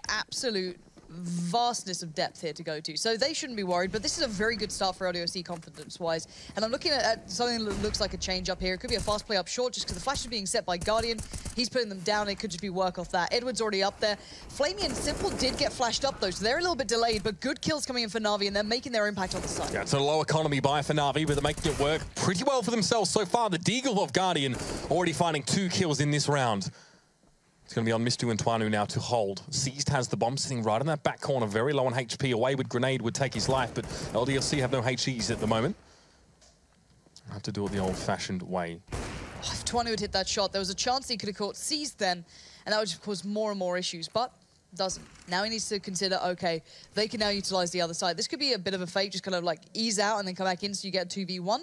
absolute vastness of depth here to go to. So they shouldn't be worried, but this is a very good start for LDLC confidence-wise. And I'm looking at something that looks like a change up here. It could be a fast play up short just because the flash is being set by Guardian. He's putting them down. It could just be work off that. Edward's already up there. Flamey and Simple did get flashed up though, so they're a little bit delayed, but good kills coming in for Na'Vi and they're making their impact on the side. Yeah, it's a low economy buy for Na'Vi, but they're making it work pretty well for themselves so far. The Deagle of Guardian already finding 2 kills in this round. It's going to be on Mistu and Twanu now to hold. Seized has the bomb sitting right in that back corner, very low on HP. Away with grenade would take his life, but LDLC have no HEs at the moment. Have to do it the old-fashioned way. If Twanu had hit that shot, there was a chance he could have caught Seized then, and that would have caused more and more issues, but doesn't. Now he needs to consider, okay, they can now utilize the other side. This could be a bit of a fake, just kind of like ease out and then come back in so you get a 2v1.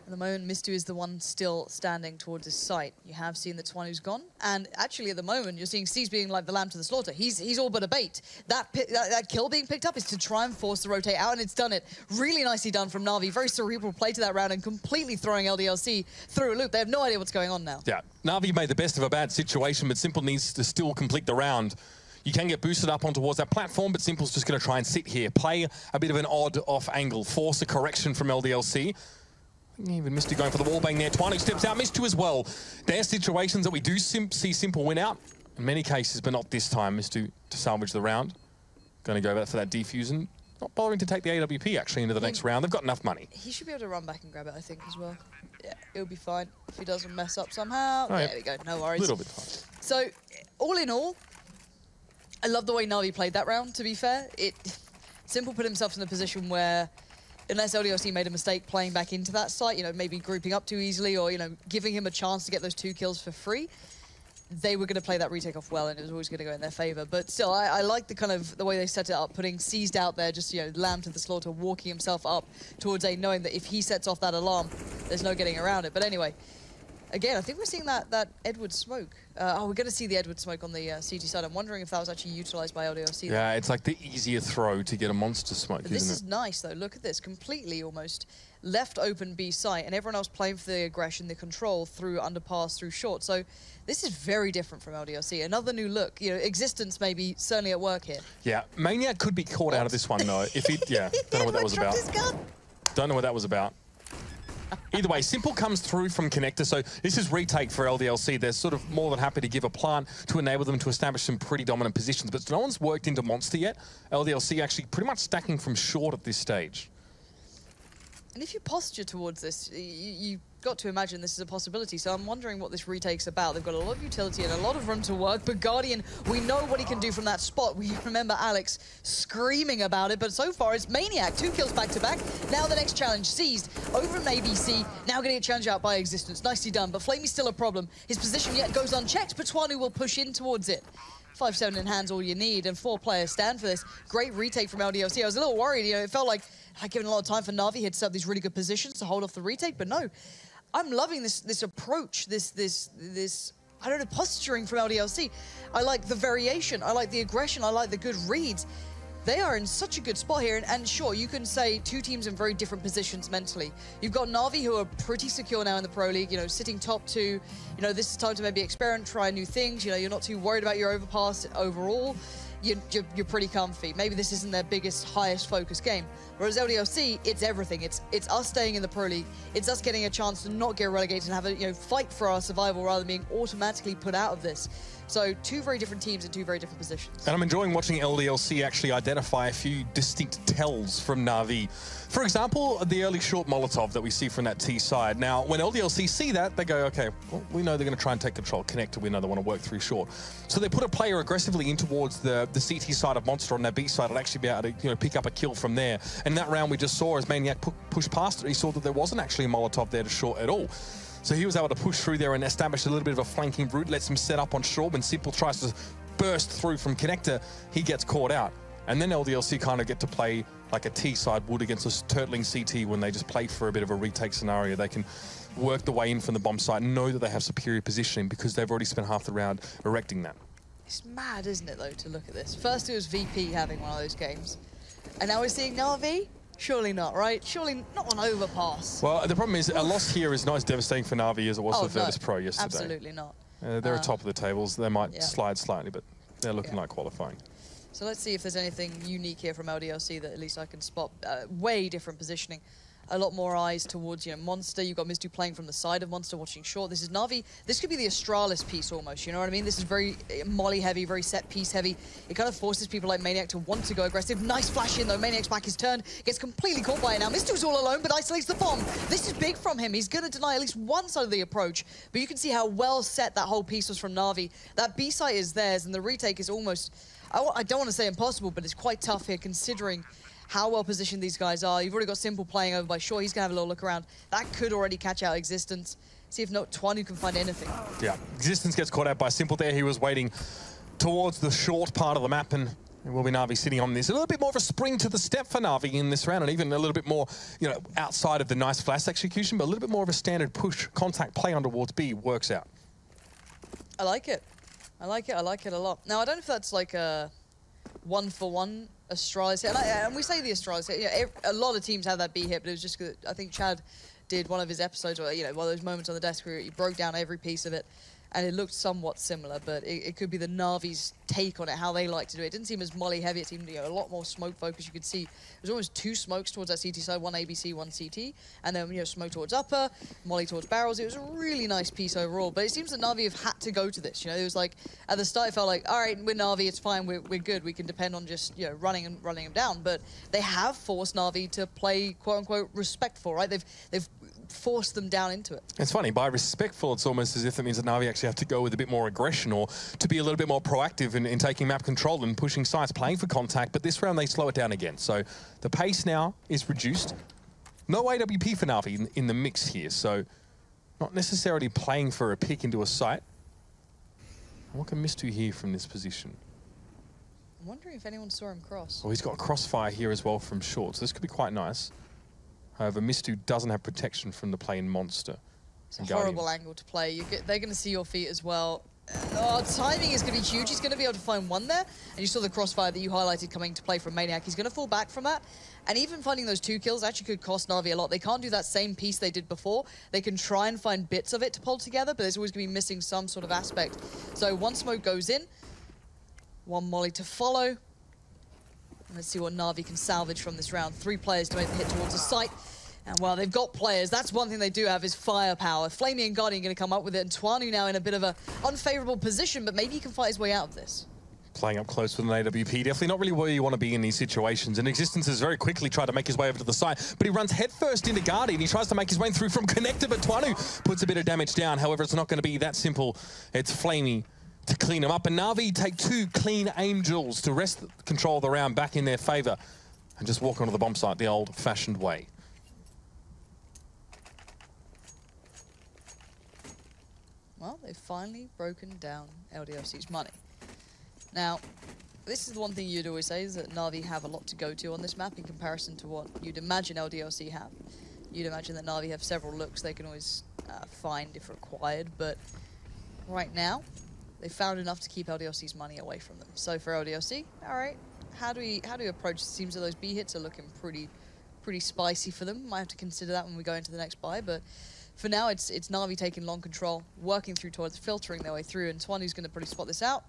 At the moment, Mistu is the one still standing towards his site. You have seen that Twanu's gone, and actually at the moment, you're seeing Seized being like the lamb to the slaughter. He's all but a bait. That kill being picked up is to try and force the rotate out, and it's done it. Really nicely done from Na'Vi. Very cerebral play to that round, and completely throwing LDLC through a loop. They have no idea what's going on now. Yeah, Na'Vi made the best of a bad situation, but Simple needs to still complete the round. You can get boosted up on towards that platform, but Simple's just going to try and sit here, play a bit of an odd off angle, force a correction from LDLC. Even Mistu going for the wallbang there. Twanu steps out, Mistu as well. There are situations that we do see Simple win out. In many cases, but not this time. Mistu to salvage the round. Going to go for that defuse and not bothering to take the AWP actually into the next round. They've got enough money. He should be able to run back and grab it, I think, as well. Yeah, it'll be fine if he doesn't mess up somehow. Oh, there we go, no worries. A little bit fine. So, all in all, I love the way Na'Vi played that round, to be fair. Simple put himself in a position where, unless LDLC made a mistake playing back into that site, you know, maybe grouping up too easily or, you know, giving him a chance to get those 2 kills for free, they were going to play that retake off well and it was always going to go in their favor. But still, I like the way they set it up, putting Seized out there, just, you know, lamb to the slaughter, walking himself up towards A, knowing that if he sets off that alarm, there's no getting around it. But anyway, again, I think we're seeing that Edward smoke. We're going to see the Edward smoke on the CT side. I'm wondering if that was actually utilized by LDLC. Yeah, it's like the easier throw to get a monster smoke, isn't it? This is nice, though. Look at this. Completely almost left open B site, and everyone else playing for the aggression, the control through underpass, through short. So this is very different from LDLC. Another new look. You know, Existence may be certainly at work here. Yeah, Maniac could be caught out of this one, though. If he, yeah, don't know what that was about. Don't know what that was about. Either way, Simple comes through from Connector, so this is retake for LDLC. They're sort of more than happy to give a plant to enable them to establish some pretty dominant positions, but no one's worked into Monster yet. LDLC actually pretty much stacking from short at this stage. And if you posture towards this, you've got to imagine this is a possibility. So I'm wondering what this retake's about. They've got a lot of utility and a lot of room to work. But Guardian, we know what he can do from that spot. We remember Alex screaming about it. But so far, it's Maniac. 2 kills back-to-back. Now the next challenge, Seized over an ABC. Now getting a challenge out by Existence. Nicely done. But Flamey's still a problem. His position yet goes unchecked. But Twanu will push in towards it. 5-7 in hand's all you need, and 4 players stand for this. Great retake from LDLC. I was a little worried. You know, it felt like I'd given a lot of time for Na'Vi. He had set up these really good positions to hold off the retake, but no. I'm loving this approach, this I don't know, posturing from LDLC. I like the variation. I like the aggression. I like the good reads. They are in such a good spot here, and sure, you can say 2 teams in very different positions mentally. You've got Na'Vi, who are pretty secure now in the Pro League, you know, sitting top 2. You know, this is time to maybe experiment, try new things. You know, you're not too worried about your overpass overall. You're pretty comfy. Maybe this isn't their biggest, highest focus game. Whereas LDLC, it's everything. It's us staying in the Pro League. It's us getting a chance to not get relegated and have a, you know, fight for our survival rather than being automatically put out of this. So 2 very different teams in 2 very different positions. And I'm enjoying watching LDLC actually identify a few distinct tells from Na'Vi. For example, the early short Molotov that we see from that T side. Now, when LDLC see that, they go, okay, well, we know they're going to try and take control. Connector, we know they want to work through short. So they put a player aggressively in towards the CT side of Monster on their B side. It'll actually be able to, you know, pick up a kill from there. And in that round we just saw, as Maniac pushed past it, he saw that there wasn't actually a Molotov there to short at all. So he was able to push through there and establish a little bit of a flanking route, lets him set up on short. When Simple tries to burst through from Connector, he gets caught out. And then LDLC kind of get to play like a T side would against a turtling CT when they just play for a bit of a retake scenario. They can work the way in from the bomb site and know that they have superior positioning because they've already spent half the round erecting that. It's mad, isn't it, though, to look at this? First it was VP having one of those games. And now we're seeing Na'Vi? Surely not, right? Surely not on Overpass. Well, the problem is a loss here is not as devastating for Na'Vi as it was for Virtus Pro yesterday. Absolutely not. They're at top of the tables. They might slide slightly, but they're looking like qualifying. So let's see if there's anything unique here from LDLC that at least I can spot. Way different positioning. a lot more eyes towards, Monster. You've got Mistu playing from the side of Monster, watching short. This is Na'Vi. This could be the Astralis piece almost, you know what I mean? This is very molly heavy, very set piece heavy. It kind of forces people like Maniac to want to go aggressive. Nice flash in though. Maniac's back his turn. Gets completely caught by it now. Mistu's all alone, but isolates the bomb. This is big from him. He's going to deny at least one side of the approach, but you can see how well set that whole piece was from Na'Vi. That B site is theirs, and the retake is almost, I don't want to say impossible, but it's quite tough here considering how well positioned these guys are. You've already got Simple playing over by Short. He's going to have a little look around. That could already catch out Existence. See if not Twanu can find anything. Yeah, Existence gets caught out by Simple there. He was waiting towards the short part of the map, and it will be Na'Vi sitting on this. A little bit more of a spring to the step for Na'Vi in this round, and even a little bit more, outside of the nice flash execution, but a little bit more of a standard push contact play on towards B works out. I like it. I like it a lot. Now, I don't know if that's like a one-for-one Astralis hit. And we say the Astralis hit, a lot of teams have that B hit, but it was just, I think Chad did one of his episodes where, one of those moments on the desk where he broke down every piece of it, and it looked somewhat similar, but it could be the Na'Vi's take on it, how they like to do it. It didn't seem as molly heavy, it seemed a lot more smoke focus. You could see there was almost 2 smokes towards that CT side, one ABC, one CT, and then smoke towards upper, molly towards barrels. It was a really nice piece overall, but it seems that Na'Vi have had to go to this. It was like, at the start it felt like, all right, we're Na'Vi, it's fine, we're good, we can depend on just running them down, but they have forced Na'Vi to play quote-unquote respectful, right? They've force them down into it. It's funny, by respectful, it's almost as if it means that Na'Vi actually have to go with a bit more aggression or to be a little bit more proactive in taking map control and pushing sites, playing for contact, but this round they slow it down again. So the pace now is reduced. No AWP for Na'Vi in the mix here, so not necessarily playing for a pick into a site. What can Mistu hear from this position? I'm wondering if anyone saw him cross. Oh, he's got a crossfire here as well from short, so this could be quite nice. However, Mistu doesn't have protection from the play in Monster. It's a horrible angle to play. They're going to see your feet as well. Timing is going to be huge. He's going to be able to find one there. And you saw the crossfire that you highlighted coming to play from Maniac. He's going to fall back from that. And even finding those 2 kills actually could cost Na'Vi a lot. They can't do that same piece they did before. They can try and find bits of it to pull together, but there's always going to be missing some sort of aspect. So one smoke goes in. One molly to follow. Let's see what Na'Vi can salvage from this round. 3 players to make the hit towards the site. And while they've got players, that's one thing they do have is firepower. Flamey and Guardian going to come up with it, and Twanu now in a bit of an unfavorable position, but maybe he can fight his way out of this. Playing up close with an AWP, definitely not really where you want to be in these situations. And Existence has very quickly tried to make his way over to the side, but he runs headfirst into Guardian. He tries to make his way through from connector, but Twanu puts a bit of damage down. However, it's not going to be that simple. It's Flamey to clean him up, and Na'Vi take 2 clean Angels to wrest control of the round back in their favor and just walk onto the bomb site the old-fashioned way. Well, they've finally broken down LDLC's money. Now, this is the one thing you'd always say, is that Na'Vi have a lot to go to on this map in comparison to what you'd imagine LDLC have. You'd imagine that Na'Vi have several looks they can always find if required, but right now, they found enough to keep LDLC's money away from them. So for LDLC, all right, how do we approach? It seems that those B hits are looking pretty spicy for them. Might have to consider that when we go into the next buy, but for now, it's Na'Vi taking long control, working through towards filtering their way through, and Twanu's going to probably spot this out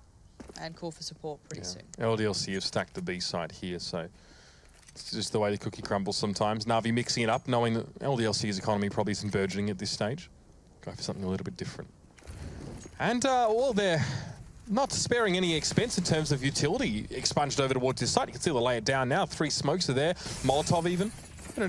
and call for support pretty soon. LDLC have stacked the B side here, so it's just the way the cookie crumbles sometimes. Na'Vi mixing it up, knowing that LDLC's economy probably isn't burgeoning at this stage. Go for something a little bit different. And, well, they're not sparing any expense in terms of utility expunged over towards this side. You can see they'll lay it down now. 3 smokes are there, Molotov even.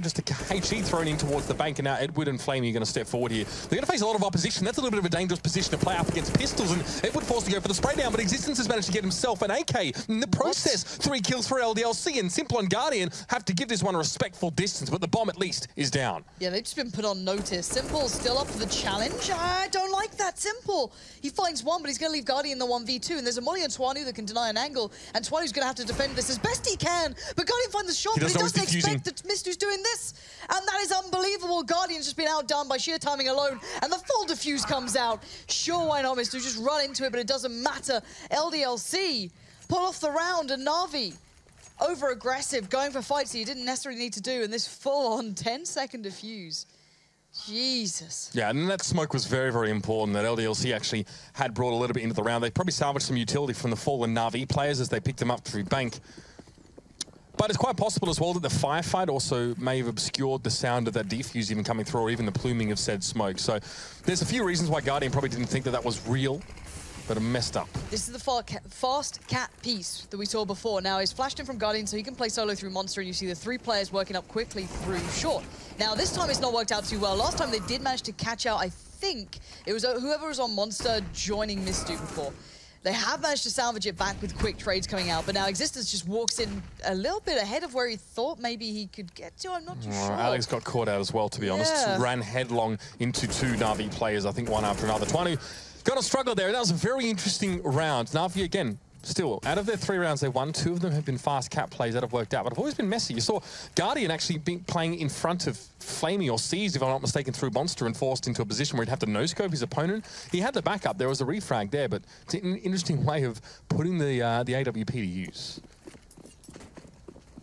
Just a HE thrown in towards the bank, and now Edward and Flamey are going to step forward here. They're going to face a lot of opposition. That's a little bit of a dangerous position to play up against pistols, and Edward forced to go for the spray down, but Existence has managed to get himself an AK. In the process, 3 kills for LDLC, and Simple and Guardian have to give this one a respectful distance, but the bomb at least is down. Yeah, they've just been put on notice. Simple's still up for the challenge. I don't like that, Simple. He finds one, but he's going to leave Guardian in the 1v2, and there's a molly on Twanu that can deny an angle, and Twanu's going to have to defend this as best he can, but Guardian finds the shot, but he doesn't expect that Mistu's doing this. And that is unbelievable. Guardian's just been outdone by sheer timing alone. And the full defuse comes out. Sure, why not, Mistu? Just run into it, but it doesn't matter. LDLC pull off the round, and Na'Vi over-aggressive, going for fights that you didn't necessarily need to do. And this full-on 10-second defuse. Jesus. Yeah, and that smoke was very, very important that LDLC actually had brought a little bit into the round. They probably salvaged some utility from the fallen Na'Vi players as they picked them up through bank. But it's quite possible as well that the firefight also may have obscured the sound of that defuse even coming through, or even the pluming of said smoke. So there's a few reasons why Guardian probably didn't think that that was real, but it messed up. This is the fast cat piece that we saw before. Now, he's flashed in from Guardian, so he can play solo through Monster, and you see the 3 players working up quickly through short. Now, this time it's not worked out too well. Last time they did manage to catch out, I think it was whoever was on Monster joining Mistu before. They have managed to salvage it back with quick trades coming out, but now Existence just walks in a little bit ahead of where he thought maybe he could get to. I'm not too sure. Alex got caught out as well, to be honest. Ran headlong into 2 Na'Vi players, I think one after another. Twanu got a struggle there. That was a very interesting round. Na'Vi, again, still, out of their 3 rounds they won, 2 of them have been fast cat plays that have worked out, but have always been messy. You saw Guardian actually playing in front of Flamey or Seized, if I'm not mistaken, through Monster, and forced into a position where he'd have to no-scope his opponent. He had the backup. There was a refrag there, but it's an interesting way of putting the AWP to use.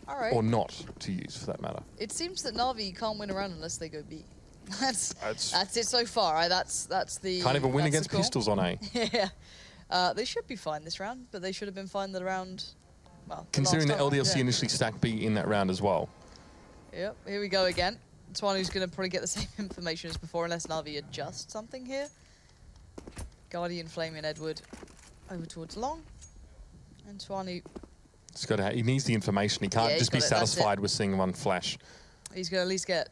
All right. Or not to use, for that matter. It seems that Na'Vi can't win around unless they go B. That's it so far. Right? That's the... Can't even win against pistols on A. Yeah. They should be fine this round, but they should have been fine the round... Well, considering that LDLC initially stacked B in that round as well. Yep, here we go again. Twanu's going to probably get the same information as before, unless Na'Vi adjusts something here. Guardian, Flamey, and Edward over towards Long. And Twanu... He needs the information. He can't just be satisfied with seeing one flash. He's going to at least get...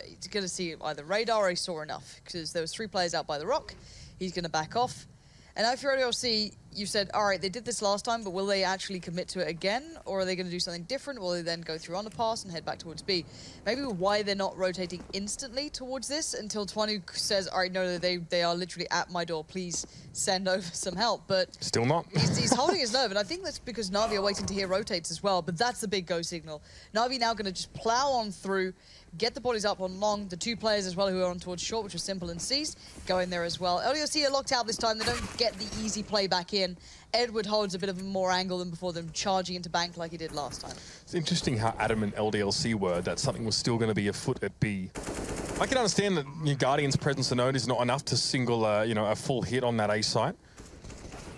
He's going to see either radar or he saw enough, because there was 3 players out by the rock. He's going to back off. And now if you're LDLC, you said, all right, they did this last time, but will they actually commit to it again? Or are they going to do something different? Will they then go through Underpass and head back towards B? Maybe why they're not rotating instantly towards this until Twanu says, all right, no, they are literally at my door. Please send over some help. But still not. he's holding his nerve, and I think that's because Na'Vi are waiting to hear rotates as well. But that's the big go signal. Na'Vi now going to just plow on through, get the bodies up on Long, the 2 players as well who are on towards short, which was Simple and Seized, go in there as well. LDLC are locked out this time. They don't get the easy play back in. Edward holds a bit of more angle than before them charging into bank like he did last time. It's interesting how adamant LDLC were that something was still going to be afoot at B. I can understand that your Guardian's presence alone is not enough to single a full hit on that A site.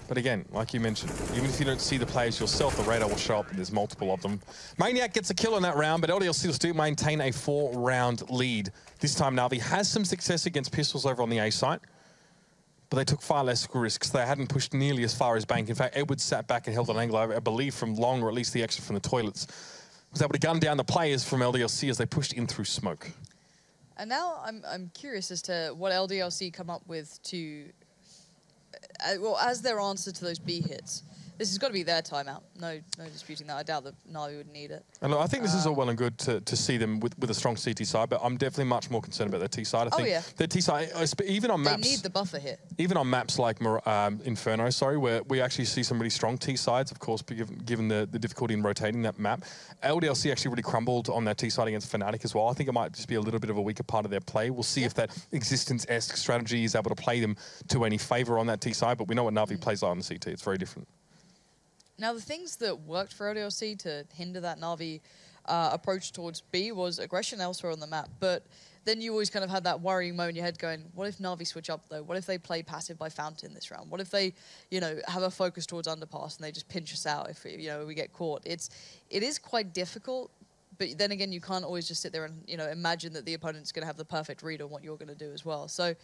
But again, like you mentioned, even if you don't see the players yourself, the radar will show up and there's multiple of them. Maniac gets a kill in that round, but LDLC will still maintain a 4-round lead. This time Na'Vi has some success against pistols over on the A site, but they took far less risks. They hadn't pushed nearly as far as bank. In fact, Edward sat back and held an angle, I believe, from Long, or at least the exit from the toilets. Was able to gun down the players from LDLC as they pushed in through smoke. And now I'm curious as to what LDLC come up with to... well, as their answer to those B hits, this has got to be their timeout. No disputing that. I doubt that Na'Vi would need it. And look, I think this is all well and good to see them with a strong CT side, but I'm definitely much more concerned about their T side. I think their T side, even on maps, they need the buffer hit. Even on maps like Inferno, where we actually see some really strong T sides, of course, given the difficulty in rotating that map. LDLC actually really crumbled on their T side against Fnatic as well. I think it might just be a little bit of a weaker part of their play. We'll see if that Existence-esque strategy is able to play them to any favour on that T side, but we know what Na'Vi plays like on the CT. It's very different. Now, the things that worked for LDLC to hinder that Na'Vi approach towards B was aggression elsewhere on the map. But then you always kind of had that worrying moment in your head going, what if Na'Vi switch up, though? What if they play passive by Fountain this round? What if they, have a focus towards Underpass and they just pinch us out if, we get caught? It is quite difficult, but then again, you can't always just sit there and, imagine that the opponent's going to have the perfect read on what you're going to do as well. So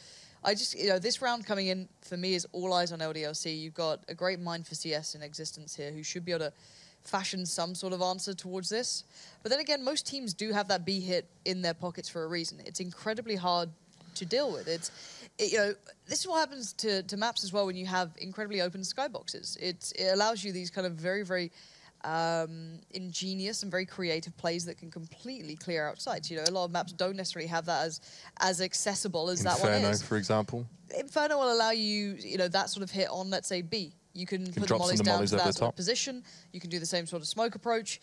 I just, this round coming in for me is all eyes on LDLC. You've got a great mind for CS in Existence here who should be able to fashion some sort of answer towards this. But then again, most teams do have that B hit in their pockets for a reason. It's incredibly hard to deal with. This is what happens to maps as well when you have incredibly open skyboxes. It allows you these kind of very, very ingenious and very creative plays that can completely clear out sites. A lot of maps don't necessarily have that as accessible as that one is. Inferno, for example. Inferno will allow you, that sort of hit on, let's say, B. You can put the mollies down to that sort of position. You can do the same sort of smoke approach.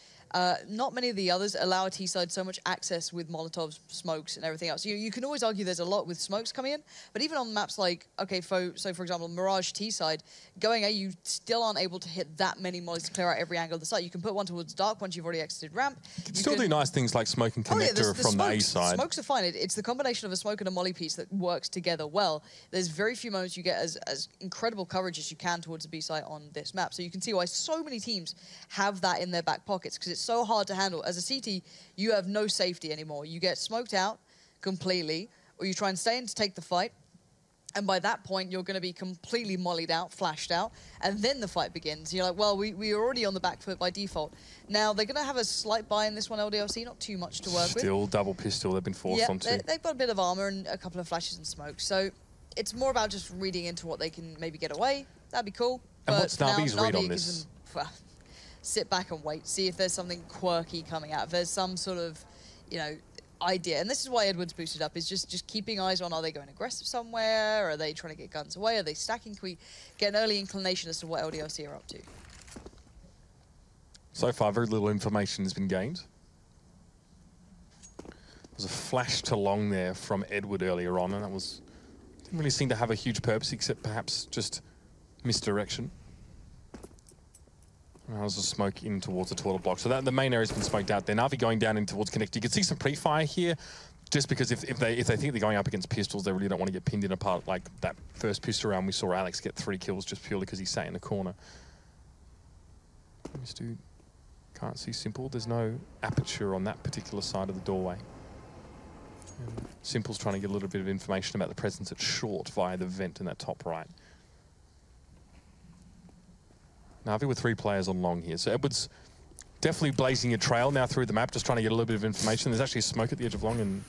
Not many of the others allow a T-side so much access with Molotovs, smokes, and everything else. You can always argue there's a lot with smokes coming in, but even on maps like, so for example, Mirage T-side, going A, you still aren't able to hit that many mollies to clear out every angle of the site. You can put one towards Dark once you've already exited ramp. You can still do nice things like smoke and connector from the A side. Smokes are fine. It's the combination of a smoke and a molly piece that works together well. There's very few moments you get as incredible coverage as you can towards the B site on this map. So you can see why so many teams have that in their back pockets, because it's so hard to handle. As a CT, you have no safety anymore. You get smoked out completely, or you try and stay in to take the fight. And by that point, you're going to be completely mollied out, flashed out, and then the fight begins. You're like, well, we are already on the back foot by default. Now, they're going to have a slight buy in this one, LDLC, not too much to work with. Still double pistol they've been forced onto. They've got a bit of armor and a couple of flashes and smoke, so it's more about just reading into what they can maybe get away. That'd be cool. And what's Navi's read on this? Well, sit back and wait, see if there's something quirky coming out, if there's some sort of, you know, idea. And this is why Edward's boosted up, is just keeping eyes on, are they going aggressive somewhere? Are they trying to get guns away? Are they stacking? Can we get an early inclination as to what LDLC are up to? So far, very little information has been gained. There's a flash to long there from Edward earlier on, and that didn't really seem to have a huge purpose, except perhaps just misdirection. That was a smoke in towards the toilet block. So the main area's been smoked out there. Na'Vi going down in towards Connect. You can see some pre-fire here, just because if they think they're going up against pistols, they really don't want to get pinned in a part like that first pistol round. We saw Alex get 3 kills just purely because he sat in the corner. This dude can't see Simple. There's no aperture on that particular side of the doorway. And Simple's trying to get a little bit of information about the presence at short via the vent in that top right. Na'Vi with 3 players on long here. So Edward's definitely blazing a trail now through the map, just trying to get a little bit of information. There's actually a smoke at the edge of long and,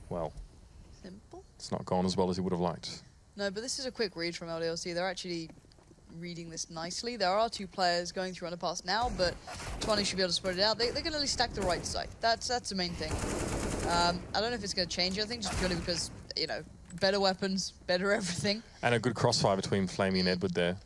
well, Simple. It's not gone as well as he would have liked. No, but this is a quick read from LDLC. They're actually reading this nicely. There are 2 players going through Underpass now, but 20 should be able to spread it out. They're going to at least stack the right side. That's the main thing. I don't know if it's going to change anything, just purely because, you know, better weapons, better everything. And a good crossfire between Flamey and Edward there.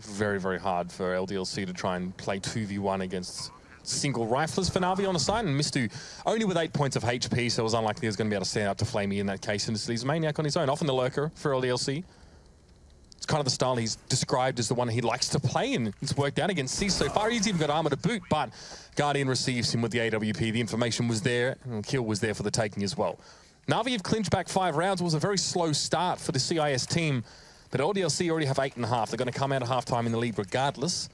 Very, very hard for LDLC to try and play 2v1 against single riflers for Na'Vi on the side, and Mistu only with 8 points of HP, so it was unlikely he was going to be able to stand up to Flamey in that case, and he's Maniac on his own, often the lurker for LDLC. It's kind of the style he's described as the one he likes to play, and it's worked out against Cease so far. He's even got armor to boot, but Guardian receives him with the AWP. The information was there, and the kill was there for the taking as well. Na'Vi have clinched back 5 rounds. It was a very slow start for the CIS team, but LDLC already have 8.5. They're going to come out at halftime in the lead regardless.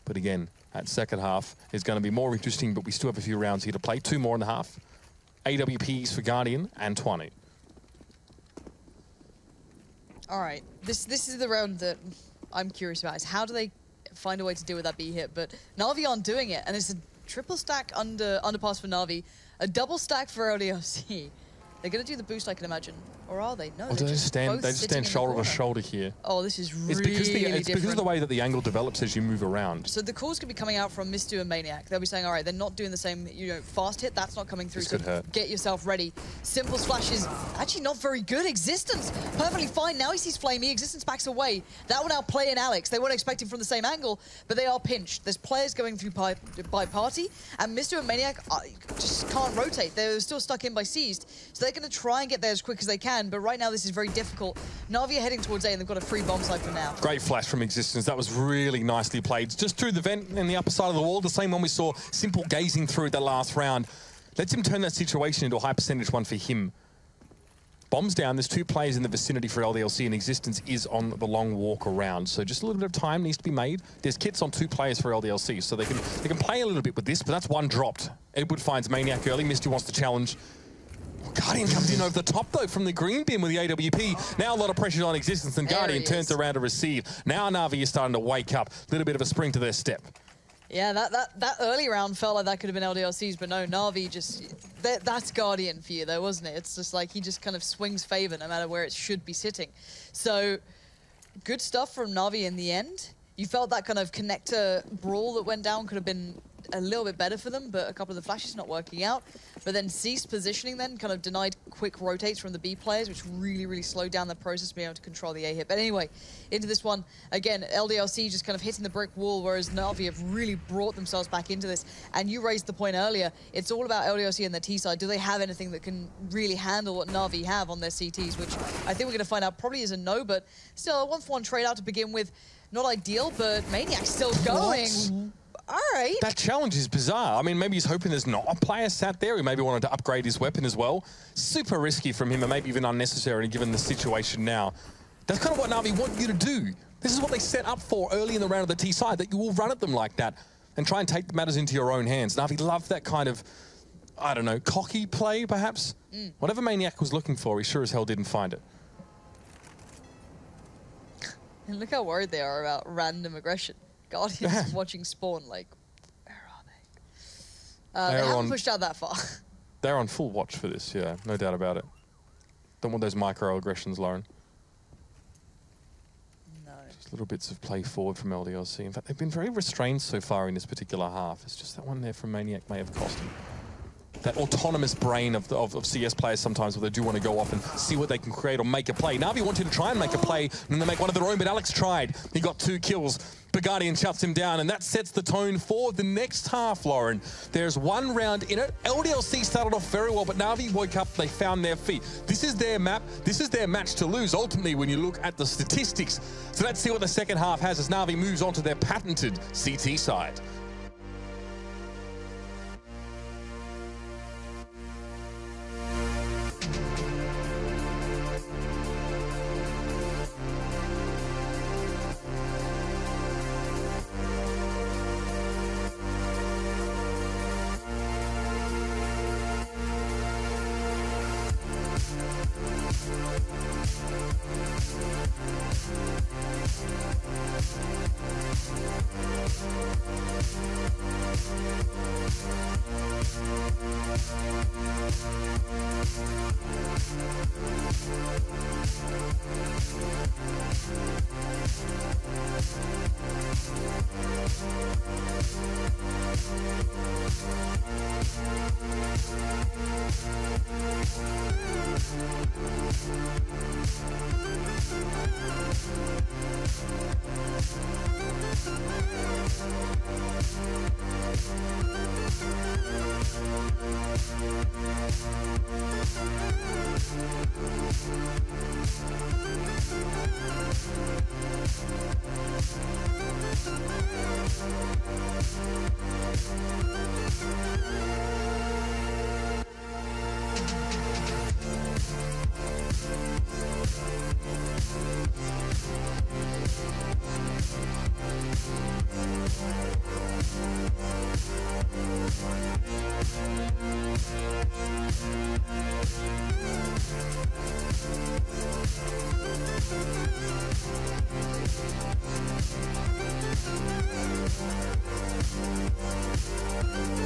But again, that second half is going to be more interesting, but we still have a few rounds here to play. 2 more in the half. AWPs for Guardian and 20. All right, this is the round that I'm curious about, is how do they find a way to deal with that B hit? But Na'Vi aren't doing it, and it's a triple stack underpass for Na'Vi, a double stack for LDLC. They're going to do the boost, I can imagine. Or are they? No, they just stand shoulder to shoulder here. Oh, this is really It's because of the way that the angle develops as you move around. So the calls could be coming out from Mistu and Maniac. They'll be saying, all right, they're not doing the same, you know, fast hit. That's not coming through. This could hurt. Get yourself ready. Simple Splash is actually not very good. Existence, perfectly fine. Now he sees Flamey. Existence backs away. That would outplay in Alex. They weren't expecting from the same angle, but they are pinched. There's players going through by party, and Mistu and Maniac just can't rotate. They're still stuck in by Seized. So they're going to try and get there as quick as they can, but right now this is very difficult. Na'Vi are heading towards A, and they've got a free bomb site for now. Great flash from Existence. That was really nicely played. Just through the vent in the upper side of the wall, the same one we saw Simple gazing through the last round. Lets him turn that situation into a high percentage one for him. Bombs down. There's 2 players in the vicinity for LDLC, and Existence is on the long walk around. So just a little bit of time needs to be made. There's kits on 2 players for LDLC, so they can play a little bit with this, but that's 1 dropped. Edward finds Maniac early. Misty wants to challenge. Guardian comes in over the top, though, from the green bin with the AWP. Now a lot of pressure on Existence, and Guardian turns around to receive. Now Na'Vi is starting to wake up. A little bit of a spring to their step. Yeah, that early round felt like that could have been LDLC's, but no, Na'Vi just... That's Guardian for you, though, wasn't it? It's just like he just kind of swings favor no matter where it should be sitting. So, good stuff from Na'Vi in the end. You felt that kind of connector brawl that went down could have been a little bit better for them, but a couple of the flashes not working out. But then Cease positioning then kind of denied quick rotates from the B players, which really, really slowed down the process of being able to control the A hit. But anyway, into this one, again, LDLC just kind of hitting the brick wall, whereas Na'Vi have really brought themselves back into this. And you raised the point earlier, it's all about LDLC and the T side. Do they have anything that can really handle what Na'Vi have on their CTs, which I think we're going to find out probably is a no, but still a 1-for-1 trade out to begin with. Not ideal, but Maniac's still going. What? All right. That challenge is bizarre. I mean, maybe he's hoping there's not a player sat there. He maybe wanted to upgrade his weapon as well. Super risky from him, and maybe even unnecessary given the situation now. That's kind of what Na'Vi want you to do. This is what they set up for early in the round of the T side, that you will run at them like that. and try and take matters into your own hands. Na'Vi loved that kind of, I don't know, cocky play, perhaps? Whatever Maniac was looking for, he sure as hell didn't find it. And look how worried they are about random aggression. Guardians watching spawn, like, where are they? They haven't pushed out that far. They're on full watch for this, yeah, no doubt about it. Don't want those microaggressions, Lauren. Just little bits of play forward from LDLC. In fact, they've been very restrained so far in this particular half. It's just that one there from Maniac may have cost him. That autonomous brain of CS players sometimes, where they do want to go off and see what they can create or make a play. Na'Vi wanted to try and make a play and then they make one of their own, but Alex tried. He got 2 kills. Guardian shuts him down, and that sets the tone for the next half, Lauren. There's 1 round in it. LDLC started off very well, but Na'Vi woke up, they found their feet. This is their map. This is their match to lose, ultimately, when you look at the statistics. So let's see what the second half has as Na'Vi moves on to their patented CT side.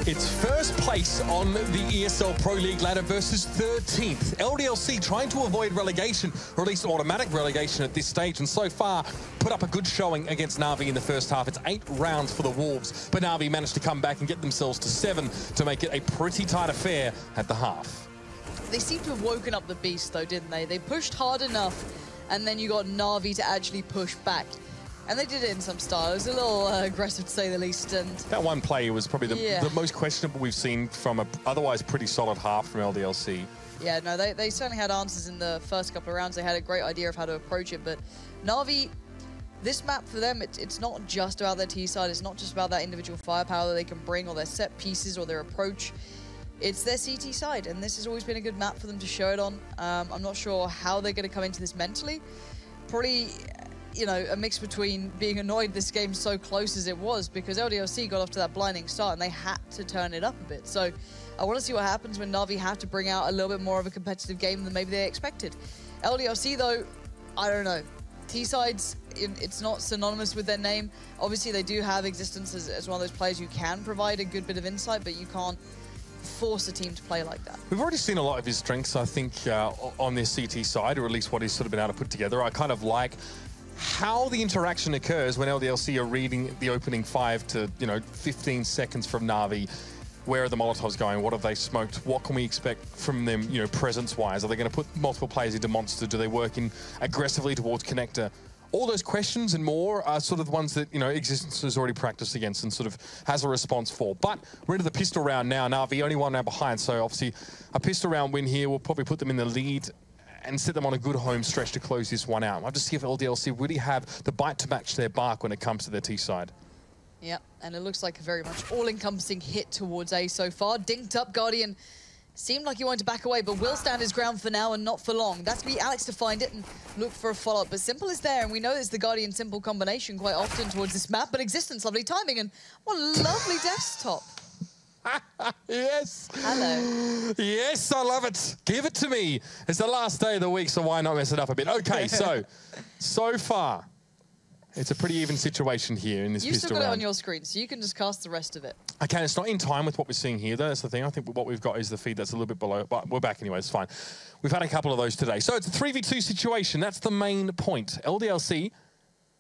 It's first place on the ESL Pro League ladder versus 13th. LDLC trying to avoid relegation, or at least automatic relegation at this stage, and so far put up a good showing against Na'Vi in the first half. It's 8 rounds for the Wolves, but Na'Vi managed to come back and get themselves to 7 to make it a pretty tight affair at the half. They seem to have woken up the beast, though, didn't they? They pushed hard enough, and then you got Na'Vi to actually push back. And they did it in some style. It was a little aggressive, to say the least. And that one play was probably the most questionable we've seen from an otherwise pretty solid half from LDLC. Yeah, no, they certainly had answers in the first couple of rounds. They had a great idea of how to approach it. But Na'Vi, this map for them, it's not just about their T side. It's not just about that individual firepower that they can bring, or their set pieces, or their approach. It's their CT side, and this has always been a good map for them to show it on. I'm not sure how they're going to come into this mentally. Probably, you know, a mix between being annoyed this game so close as it was, because LDLC got off to that blinding start and they had to turn it up a bit. So I want to see what happens when Na'Vi have to bring out a little bit more of a competitive game than maybe they expected. LDLC, though, I don't know. T-sides, it's not synonymous with their name. Obviously, they do have existence as one of those players who can provide a good bit of insight, but you can't force a team to play like that. We've already seen a lot of his strengths, I think, on their CT side, or at least what he's sort of been able to put together. I kind of like how the interaction occurs when LDLC are reading the opening 5 to 15 seconds from Na'Vi. Where are the Molotovs going? What have they smoked? What can we expect from them, presence-wise? Are they going to put multiple players into Monster? Do they work in aggressively towards Connector? All those questions and more are sort of the ones that, Existence has already practiced against and sort of has a response for. But we're into the pistol round now. Na'Vi only 1 round behind, so obviously a pistol round win here will probably put them in the lead and set them on a good home stretch to close this one out. I'll have to see if LDLC really have the bite to match their bark when it comes to their T side. Yeah, and it looks like a very much all-encompassing hit towards A so far. Dinked up Guardian Seemed like he wanted to back away, but will stand his ground for now and not for long. That's going to be Alex to find it and look for a follow-up. But Simple is there, and we know it's the Guardian Simple combination quite often towards this map. But Existence, lovely timing, and what a lovely desktop. Yes. Hello. Yes, I love it. Give it to me. It's the last day of the week, so why not mess it up a bit? Okay, so far, it's a pretty even situation here in this pistol round. You've still got it on your screen, so you can just cast the rest of it. Okay, it's not in time with what we're seeing here, though. That's the thing. I think what we've got is the feed that's a little bit below, but we're back anyway. It's fine. We've had a couple of those today. So it's a 3v2 situation. That's the main point. LDLC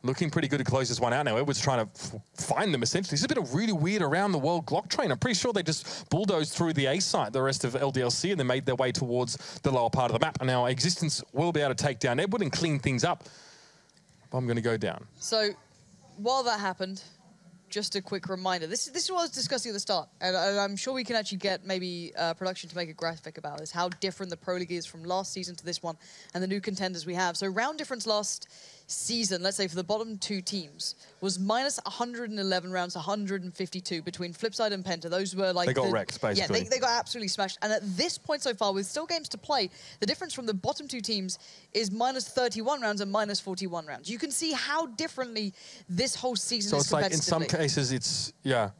looking pretty good to close this one out now. Edward's trying to find them, essentially. This has been a really weird around-the-world Glock train. I'm pretty sure they just bulldozed through the A site, the rest of LDLC, and then made their way towards the lower part of the map. And now Existence will be able to take down Edward and clean things up. I'm going to go down. So while that happened, just a quick reminder. This is what I was discussing at the start, and I'm sure we can actually get maybe production to make a graphic about this, how different the Pro League is from last season to this one, and the new contenders we have. So round difference last season, let's say for the bottom 2 teams, was minus 111 rounds, 152 between Flipside and Penta. Those were like... They got wrecked, basically. Yeah, they got absolutely smashed. And at this point so far, with still games to play, the difference from the bottom 2 teams is minus 31 rounds and minus 41 rounds. You can see how differently this whole season is competitively. So it's like, in some cases, it's,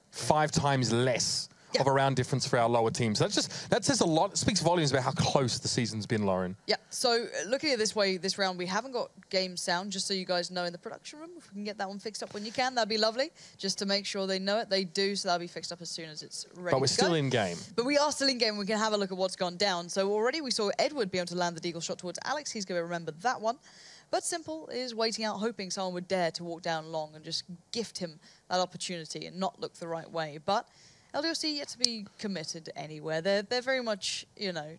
5 times less of a round difference for our lower teams. That says a lot. It speaks volumes about how close the season's been, Lauren. Yeah, so looking at it this way, this round, we haven't got game sound, just so you guys know in the production room. If we can get that one fixed up when you can, that'd be lovely. Just to make sure they know it. They do, so that'll be fixed up as soon as it's ready. But we're still in game. But we are still in game. We can have a look at what's gone down. So already we saw Edward be able to land the deagle shot towards Alex. He's going to remember that one. But Simple is waiting out, hoping someone would dare to walk down long and just gift him that opportunity and not look the right way. But LDLC yet to be committed anywhere. They're very much,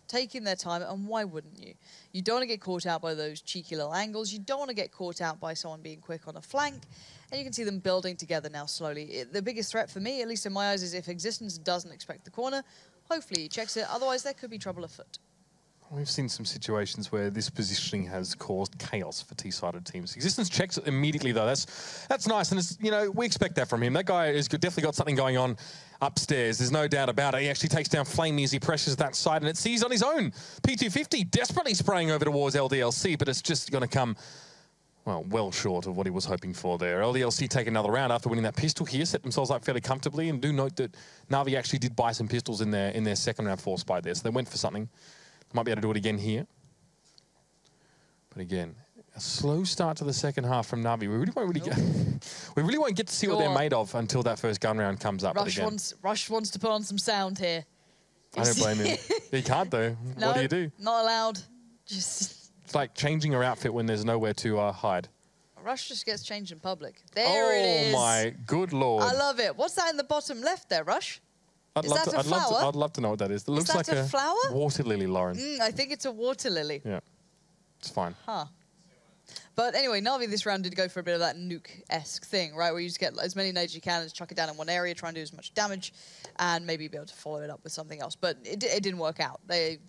taking their time, and why wouldn't you? You don't want to get caught out by those cheeky little angles. You don't want to get caught out by someone being quick on a flank. And you can see them building together now slowly. The biggest threat for me, at least in my eyes, is if Existence doesn't expect the corner. Hopefully he checks it. Otherwise, there could be trouble afoot. We've seen some situations where this positioning has caused chaos for T-sided teams. Existence checks it immediately, though. That's nice, and it's, we expect that from him. That guy has definitely got something going on upstairs. There's no doubt about it. He actually takes down Flamey as he pressures that side, and it sees on his own. P250 desperately spraying over towards LDLC, but it's just going to come, well short of what he was hoping for there. LDLC take another round after winning that pistol here, set themselves up fairly comfortably, and do note that Na'Vi actually did buy some pistols in their second round force buy there, so they went for something. Might be able to do it again here. But again, a slow start to the second half from Na'Vi. We really won't get to see what they're made of until that first gun round comes up. Rush wants to put on some sound here. I don't blame him. He can't, though. No, what do you do? Not allowed. It's like changing your outfit when there's nowhere to hide. Rush just gets changed in public. There it is. Oh, my good Lord. I love it. What's that in the bottom left there, Rush? I'd love to know what that is. It looks like a flower? Water lily, Lauren. I think it's a water lily. Yeah, it's fine. Huh. But anyway, Na'Vi this round did go for a bit of that nuke-esque thing, right? Where you just get as many nades as you can and chuck it down in one area, try and do as much damage, and maybe be able to follow it up with something else. But it didn't work out. They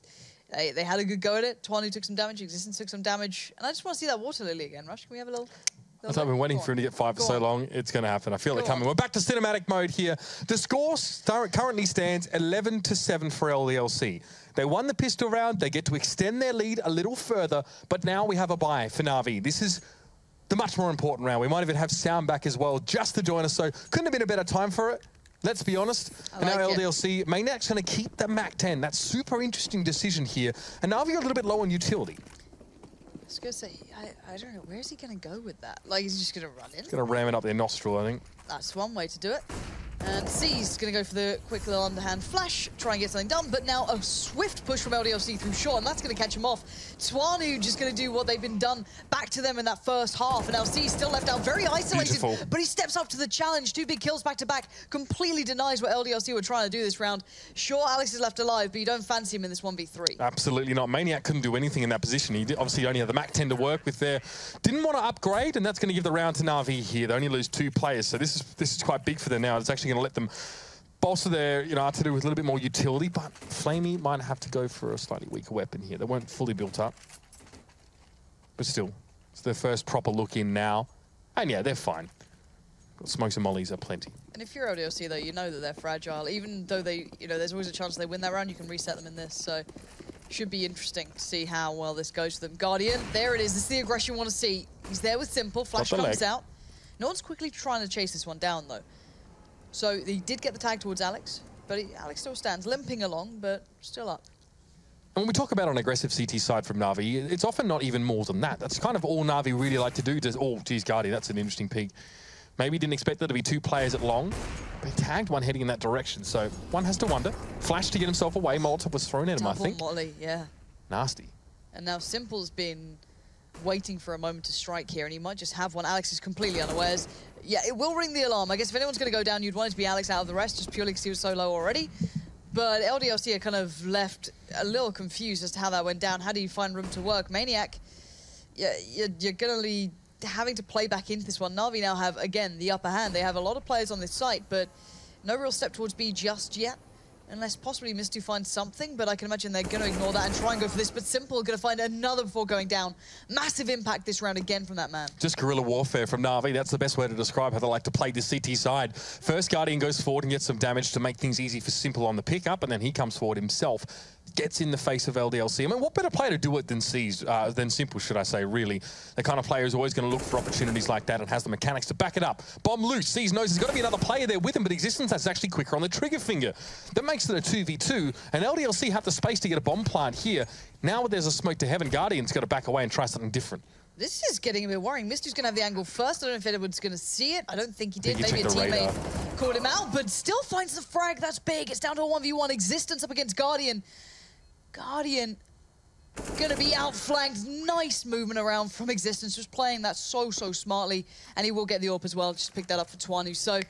had a good go at it. Twanu took some damage, Existence took some damage, and I just want to see that water lily again. Rush, can we have a little... I've been waiting for him to get 5 for so long. It's going to happen. I feel it coming. We're back to cinematic mode here. The score currently stands 11-7 for LDLC. They won the pistol round. They get to extend their lead a little further, but now we have a bye for Na'Vi. This is the much more important round. We might even have sound back as well just to join us, so couldn't have been a better time for it. Let's be honest. And now LDLC, Maniac's going to keep the MAC-10. That's super interesting decision here. And Na'Vi are a little bit low on utility. I was going to say, I don't know, where is he going to go with that? Like, is he just going to run in? He's going to ram it up their nostril, I think. That's one way to do it. And C's going to go for the quick little underhand flash, try and get something done, but now a swift push from LDLC through short, and that's going to catch him off. Twanu just going to do what they've been done back to them in that first half, and now C's still left out, very isolated, but he steps up to the challenge. 2 big kills back to back, completely denies what LDLC were trying to do this round. Sure, Alex is left alive, but you don't fancy him in this 1v3. Absolutely not. Maniac couldn't do anything in that position. He obviously only had the MAC-10 to work with there. Didn't want to upgrade, and that's going to give the round to Na'Vi here. They only lose 2 players, so this is quite big for them now. It's actually going to let them bolster their R2 with a little bit more utility, but Flamey might have to go for a slightly weaker weapon here. They weren't fully built up. But still, it's their first proper look in now. And yeah, they're fine. Smokes and mollies are plenty. And if you're LDLC, though, you know that they're fragile. Even though they, there's always a chance they win that round, you can reset them in this. So should be interesting to see how well this goes for them. Guardian, there it is. This is the aggression you want to see. He's there with Simple. Flash comes out. No one's quickly trying to chase this one down, though. So he did get the tag towards Alex, but Alex still stands, limping along, but still up. And when we talk about an aggressive CT side from Na'Vi, it's often not even more than that. That's kind of all Na'Vi really like to do. Oh, geez, Guardian, that's an interesting peek. Maybe didn't expect there to be 2 players at long, but he tagged one heading in that direction. So one has to wonder. Flash to get himself away. Molotov was thrown at him, I think. Molly, yeah. Nasty. And now Simple's been waiting for a moment to strike here, and he might just have one. Alex is completely unawares. Yeah, it will ring the alarm. I guess if anyone's going to go down, you'd want it to be Alex out of the rest, just purely because he was so low already. But LDLC are kind of left a little confused as to how that went down. How do you find room to work? Maniac, you're going to be having to play back into this one. Na'Vi now have, again, the upper hand. They have a lot of players on this site, but no real step towards B just yet. Unless possibly Mistu finds something, but I can imagine they're going to ignore that and try and go for this. But Simple going to find another before going down. Massive impact this round again from that man. Just guerrilla warfare from Na'Vi. That's the best way to describe how they like to play this CT side. First, Guardian goes forward and gets some damage to make things easy for Simple on the pickup, and then he comes forward himself. Gets in the face of LDLC. I mean, what better player to do it than Simple, should I say, really? The kind of player who's always going to look for opportunities like that and has the mechanics to back it up. Bomb loose, Sees knows there's got to be another player there with him, but Existence that's actually quicker on the trigger finger. That makes it a 2v2, and LDLC have the space to get a bomb plant here. Now there's a smoke to heaven, Guardian's got to back away and try something different. This is getting a bit worrying. Mistu's going to have the angle first. I don't know if Edward's going to see it. I don't think he did. Maybe a teammate called him out, but still finds the frag. That's big. It's down to a 1v1. Existence up against Guardian. Guardian gonna be outflanked. Nice movement around from Existence, just playing that so smartly, and he will get the AWP as well. Just picked that up for Twanu. So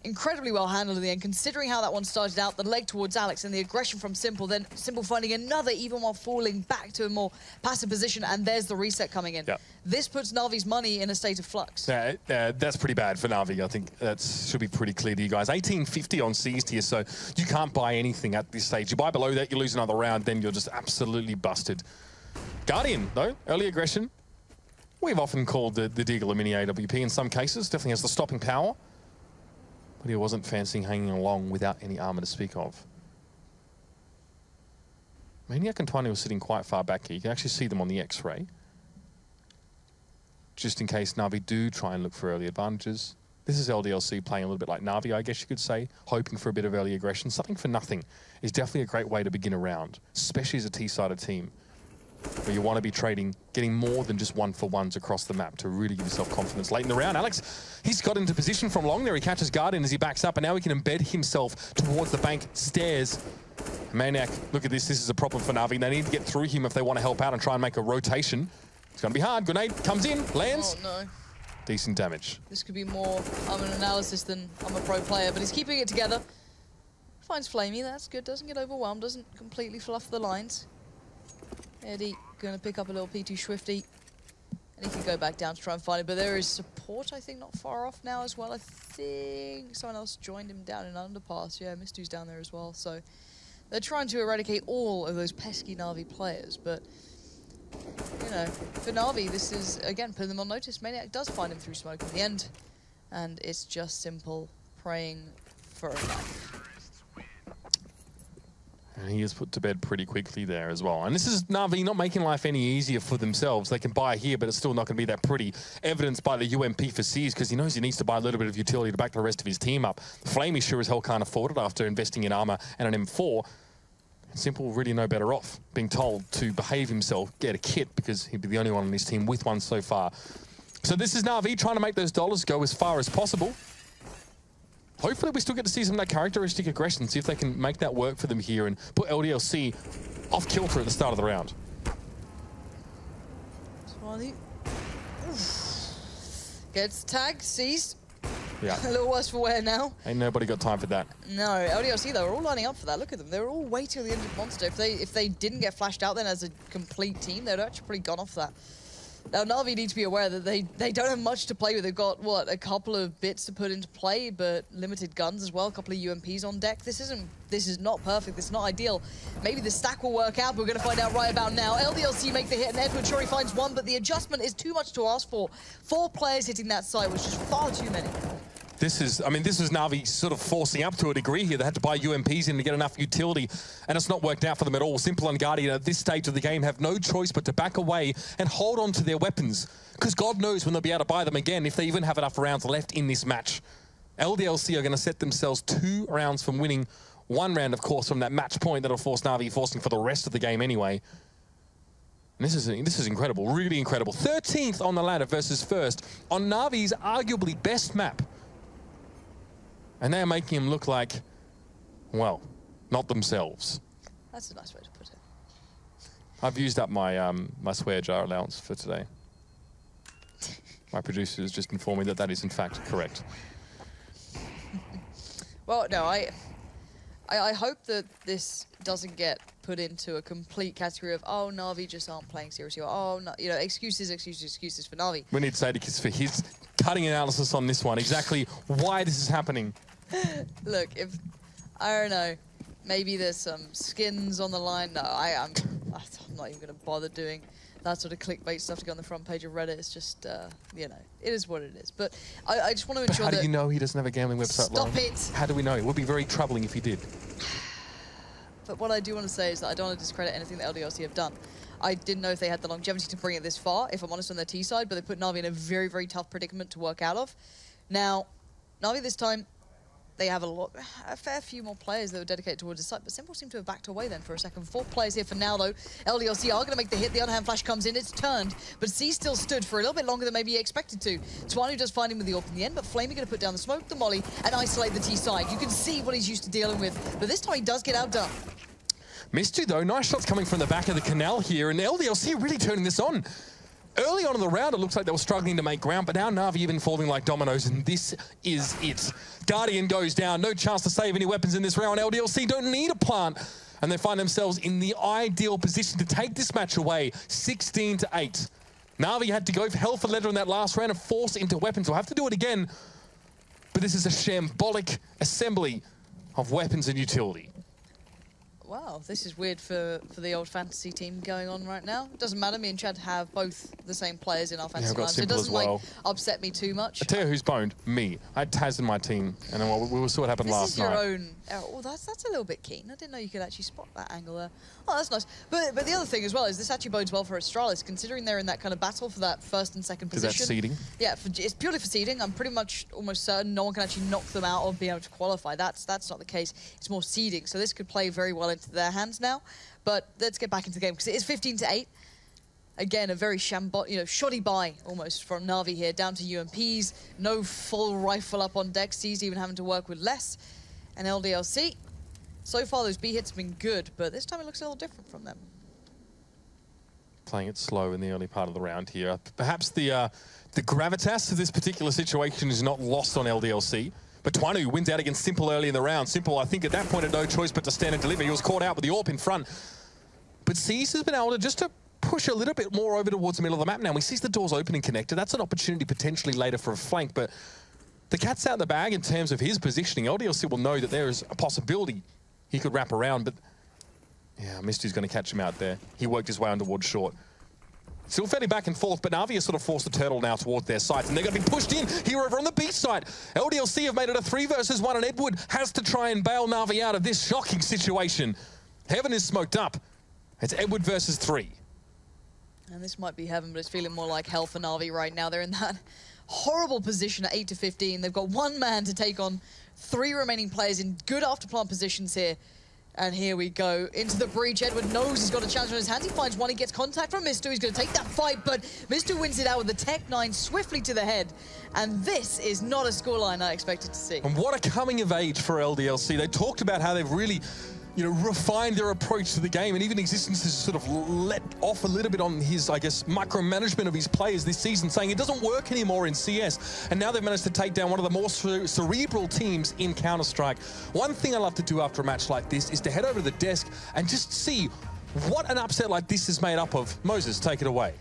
incredibly well handled in the end, considering how that one started out. The leg towards Alex and the aggression from Simple, then Simple finding another even while falling back to a more passive position, and there's the reset coming in. Yep. This puts Na'Vi's money in a state of flux. That's pretty bad for Na'Vi. I think that should be pretty clear to you guys. 1850 on seized here, so you can't buy anything at this stage. You buy below that, you lose another round, then you're just absolutely busted. Guardian, though, early aggression. We've often called the Deagle a mini AWP in some cases. Definitely has the stopping power. But he wasn't fancying hanging along without any armor to speak of. Maniac and Twanu were sitting quite far back here. You can actually see them on the X-ray. Just in case Na'Vi do try and look for early advantages. This is LDLC playing a little bit like Na'Vi, I guess you could say, hoping for a bit of early aggression. Something for nothing is definitely a great way to begin a round, especially as a T-sided team, where you want to be trading, getting more than just 1-for-1s across the map to really give yourself confidence late in the round. Alex, he's got into position from long there. He catches Guardian as he backs up, and now he can embed himself towards the bank stairs. Maniac, look at this. This is a problem for Na'Vi. They need to get through him if they want to help out and try and make a rotation. It's going to be hard. Grenade comes in, lands. Oh, no. Decent damage. This could be more an analysis than I'm a pro player, but he's keeping it together. Finds Flamey, that's good. Doesn't get overwhelmed, doesn't completely fluff the lines. Eddie going to pick up a little P2 Swifty, and he can go back down to try and find it, but there is support, I think, not far off now as well. I think someone else joined him down in Underpass. Yeah, Mistu's down there as well, so they're trying to eradicate all of those pesky Na'Vi players, but, you know, for Na'Vi, this is, again, putting them on notice. Maniac does find him through smoke in the end, and it's just Simple praying for a life. And he is put to bed pretty quickly there as well. And this is Na'Vi not making life any easier for themselves. They can buy here, but it's still not going to be that pretty. Evidenced by the UMP for Seas, because he knows he needs to buy a little bit of utility to back the rest of his team up. Flamey sure as hell can't afford it after investing in armor and an M4. Simple really no better off being told to behave himself, get a kit, because he'd be the only one on his team with one so far. So this is Na'Vi trying to make those dollars go as far as possible. Hopefully we still get to see some of that characteristic aggression, see if they can make that work for them here and put LDLC off kilter at the start of the round. Gets tagged, seized. Yeah. A little worse for wear now. Ain't nobody got time for that. No, LDLC, they were all lining up for that. Look at them. They were all waiting till the end of Monster. If they didn't get flashed out then as a complete team, they'd actually probably gone off that. Now, Na'Vi need to be aware that they don't have much to play with. They've got, what, a couple of bits to put into play, but limited guns as well, a couple of UMPs on deck. This is not perfect. This is not ideal. Maybe the stack will work out, but we're going to find out right about now. LDLC make the hit, and Edward sure he finds one, but the adjustment is too much to ask for. 4 players hitting that site was just far too many. This is Na'Vi sort of forcing up to a degree here. They had to buy UMPs in to get enough utility, and it's not worked out for them at all. Simple and Guardian at this stage of the game have no choice but to back away and hold on to their weapons, because God knows when they'll be able to buy them again if they even have enough rounds left in this match. LDLC are going to set themselves 2 rounds from winning, 1 round, of course, from that match point that'll force Na'Vi forcing for the rest of the game anyway. And this is incredible, really incredible. 13th on the ladder versus 1st on Na'Vi's arguably best map. And they're making him look like, well, not themselves. That's a nice way to put it. I've used up my my swear jar allowance for today. My producer has just informed me that that is in fact correct. Well, no, I hope that this doesn't get put into a complete category of, oh, Na'Vi just aren't playing seriously, or, oh, no, you know, excuses for Na'Vi. We need Sadikis for his cutting analysis on this one, exactly why this is happening. Look, if, I don't know, maybe there's some skins on the line. No, I'm not even going to bother doing that sort of clickbait stuff to go on the front page of Reddit. It's just, you know, it is what it is. But I just want to ensure that... How do you know he doesn't have a gambling website? Stop it! How do we know? It would be very troubling if he did. But what I do want to say is that I don't want to discredit anything that LDLC have done. I didn't know if they had the longevity to bring it this far, if I'm honest, on their T side, but they put Na'Vi in a very, very tough predicament to work out of. Now, Na'Vi this time, they have a fair few more players that were dedicated towards the site, but Simple seem to have backed away then for a second. 4 players here for now, though. LDLC are going to make the hit. The underhand flash comes in. It's turned, but C still stood for a little bit longer than maybe he expected to. Twanu does find him with the AWP in the end, but Flamey going to put down the smoke, the molly, and isolate the T side. You can see what he's used to dealing with, but this time he does get outdone. Missed though. Nice shots coming from the back of the canal here, and LDLC really turning this on. Early on in the round, it looks like they were struggling to make ground, but now Na'Vi even falling like dominoes, and this is it. Guardian goes down. No chance to save any weapons in this round. LDLC don't need a plant, and they find themselves in the ideal position to take this match away, 16-8. Na'Vi had to go for hell for leather in that last round and force into weapons. We'll have to do it again, but this is a shambolic assembly of weapons and utility. Wow, this is weird for the old fantasy team going on right now. It doesn't matter, me and Chad have both the same players in our fantasy line, so it doesn't like upset me too much. I tell you who's boned, me. I had Taz in my team, and we saw what happened last night. This is your own. Oh, that's a little bit keen. I didn't know you could actually spot that angle there. Oh, that's nice. But the other thing as well is this actually bodes well for Astralis, considering they're in that kind of battle for that 1st and 2nd position. Is that seeding? Yeah, it's purely for seeding. I'm pretty much almost certain no one can actually knock them out or be able to qualify. That's not the case. It's more seeding, so this could play very well into their hands now. But let's get back into the game because it is 15-8. Again, a very shoddy buy almost from Na'Vi here, down to UMPs. No full rifle up on deck. C's even having to work with less. And LDLC, so far those B hits have been good, but this time it looks a little different from them. Playing it slow in the early part of the round here. Perhaps the gravitas of this particular situation is not lost on LDLC. But Twanu wins out against Simple early in the round. Simple, I think, at that point had no choice but to stand and deliver. He was caught out with the AWP in front. But Cease has been able to just to push a little bit more over towards the middle of the map now. We see the doors open and connected. That's an opportunity potentially later for a flank, but the cat's out in the bag in terms of his positioning. LDLC will know that there is a possibility he could wrap around, but yeah, Misty's going to catch him out there. He worked his way on towards short. Still fairly back and forth, but Na'Vi has sort of forced the turtle now towards their sites, and they're going to be pushed in here over on the B side. LDLC have made it a 3 versus 1, and Edward has to try and bail Na'Vi out of this shocking situation. Heaven is smoked up. It's Edward versus 3. And this might be heaven, but it's feeling more like hell for Na'Vi right now. They're in that horrible position at 8-15. They've got 1 man to take on 3 remaining players in good after-plant positions here. And here we go into the breach. Edward knows he's got a challenge on his hands. He finds one. He gets contact from Mistu. He's going to take that fight, but Mistu wins it out with the Tech 9 swiftly to the head. And this is not a scoreline I expected to see. And what a coming of age for LDLC. They talked about how they've really, refined their approach to the game, and even Existence has sort of let off a little bit on his, I guess, micromanagement of his players this season, saying it doesn't work anymore in CS. And now they've managed to take down one of the more cerebral teams in Counter-Strike. One thing I love to do after a match like this is to head over to the desk and just see what an upset like this is made up of. Moses, take it away.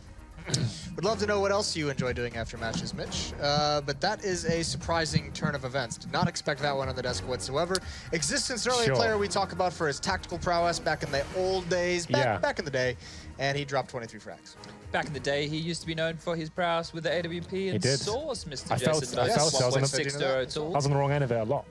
Would love to know what else you enjoy doing after matches, Mitch. But that is a surprising turn of events. Did not expect that one on the desk whatsoever. Existence, an early player we talk about for his tactical prowess back in the old days, back in the day, and he dropped 23 frags. Back in the day, he used to be known for his prowess with the AWP and Source, Mr. I felt Jason. I was on the wrong end of it a lot.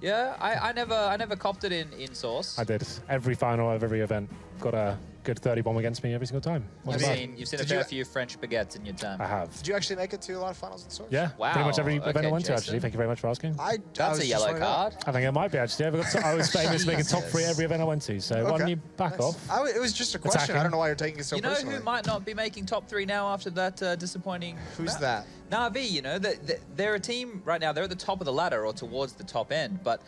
Yeah, I never copped it in Source. I did. Every final of every event got a good 30 bomb against me every single time. You've seen a fair few French baguettes in your time. I have. Did you actually make it to a lot of finals in Source? Yeah, wow. Pretty much every event I went to, Jason. actually. Thank you very much for asking. That's a yellow card. I think it might be, actually. I was famous making top 3 every event I went to, so why don't you back off? It was just a question. I don't know why you're taking it so personally. You know who might not be making top 3 now after that disappointing... Who's that? Na'Vi, you know. They're a team right now. They're at the top of the ladder or towards the top end, but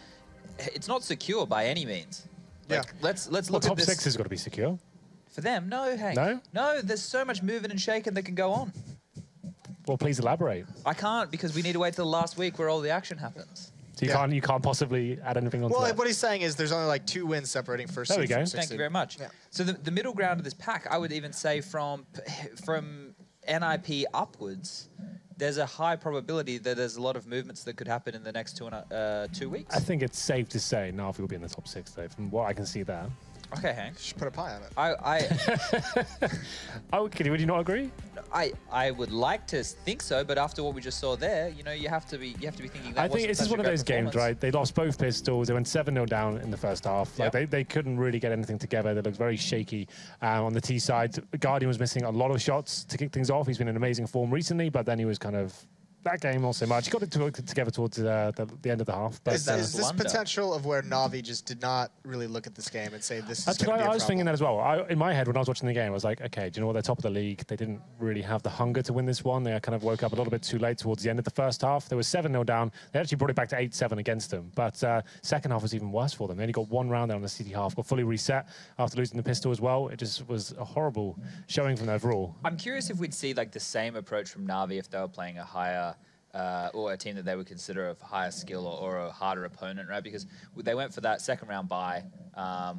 it's not secure by any means. Like, let's look at this. Top 6 has got to be secure. For them, no, Hank. No? No, there's so much moving and shaking that can go on. Well, please elaborate. I can't because we need to wait till the last week where all the action happens. So you can't possibly add anything on. Well, what he's saying is there's only like 2 wins separating first. There we go. Thank you very much. Yeah. So the middle ground of this pack, I would even say from NIP upwards, there's a high probability that there's a lot of movements that could happen in the next 2 weeks. I think it's safe to say Na'Vi will be in the top 6, though, from what I can see there. Okay, Hank. You should put a pie on it. Okay, would you not agree? I would like to think so, but after what we just saw there, you know, you have to be thinking. That I think this is one of those games, right? They lost both pistols. They went 7-0 down in the first half. Like they couldn't really get anything together. They looked very shaky on the T side. Guardian was missing a lot of shots to kick things off. He's been in amazing form recently, but then he was kind of. That game not so much. He got it together towards the end of the half. But is this potential of where Na'Vi just did not really look at this game and say this is going to be a problem? I was thinking that as well. In my head, when I was watching the game, I was like, okay, do you know what? They're top of the league. They didn't really have the hunger to win this one. They kind of woke up a little bit too late towards the end of the first half. They were 7-0 down. They actually brought it back to 8-7 against them. But second half was even worse for them. They only got 1 round there on the CT half, got fully reset after losing the pistol as well. It just was a horrible showing from them overall. I'm curious if we'd see like the same approach from Na'Vi if they were playing a higher... or a team that they would consider of higher skill or a harder opponent, right? Because they went for that second round bye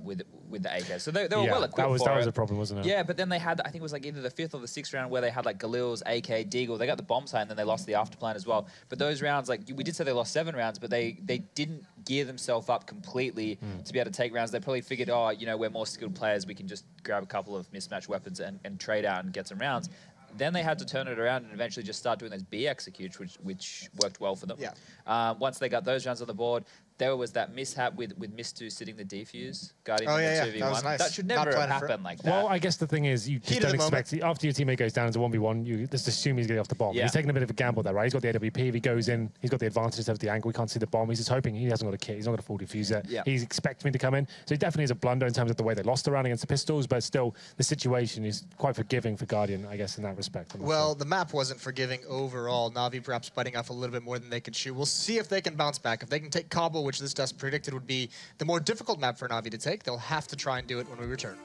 with the AK. So they were well equipped for it. That was a problem, wasn't it? Yeah, but then they had, I think it was like either the 5th or the 6th round where they had like Galil's, AK, Deagle. They got the bomb site and then they lost the afterplan as well. But those rounds, like we did say they lost 7 rounds, but they didn't gear themselves up completely to be able to take rounds. They probably figured, oh, you know, we're more skilled players. We can just grab a couple of mismatched weapons and trade out and get some rounds. Then they had to turn it around and eventually just start doing those B executes, which worked well for them. Yeah. Once they got those rounds on the board, there was that mishap with Mistu sitting the defuse, guarding the 2v1. That was nice. That should never have happened like that. Well, I guess the thing is, you just don't expect after your teammate goes down as a 1v1, you just assume he's getting off the bomb. Yeah. He's taking a bit of a gamble there, right? He's got the AWP. If he goes in, he's got the advantage of the angle. We can't see the bomb. He's just hoping he hasn't got a kit. He's not got a full diffuser. Yeah. He's expecting me to come in. So he definitely is a blunder in terms of the way they lost the round against the pistols, but still, the situation is quite forgiving for Guardian, I guess, in that respect. Well, the map wasn't forgiving overall. Na'Vi perhaps biting off a little bit more than they could chew. We'll see if they can bounce back. If they can take Kabul, which this test predicted would be the more difficult map for Na'Vi to take, they'll have to try and do it when we return.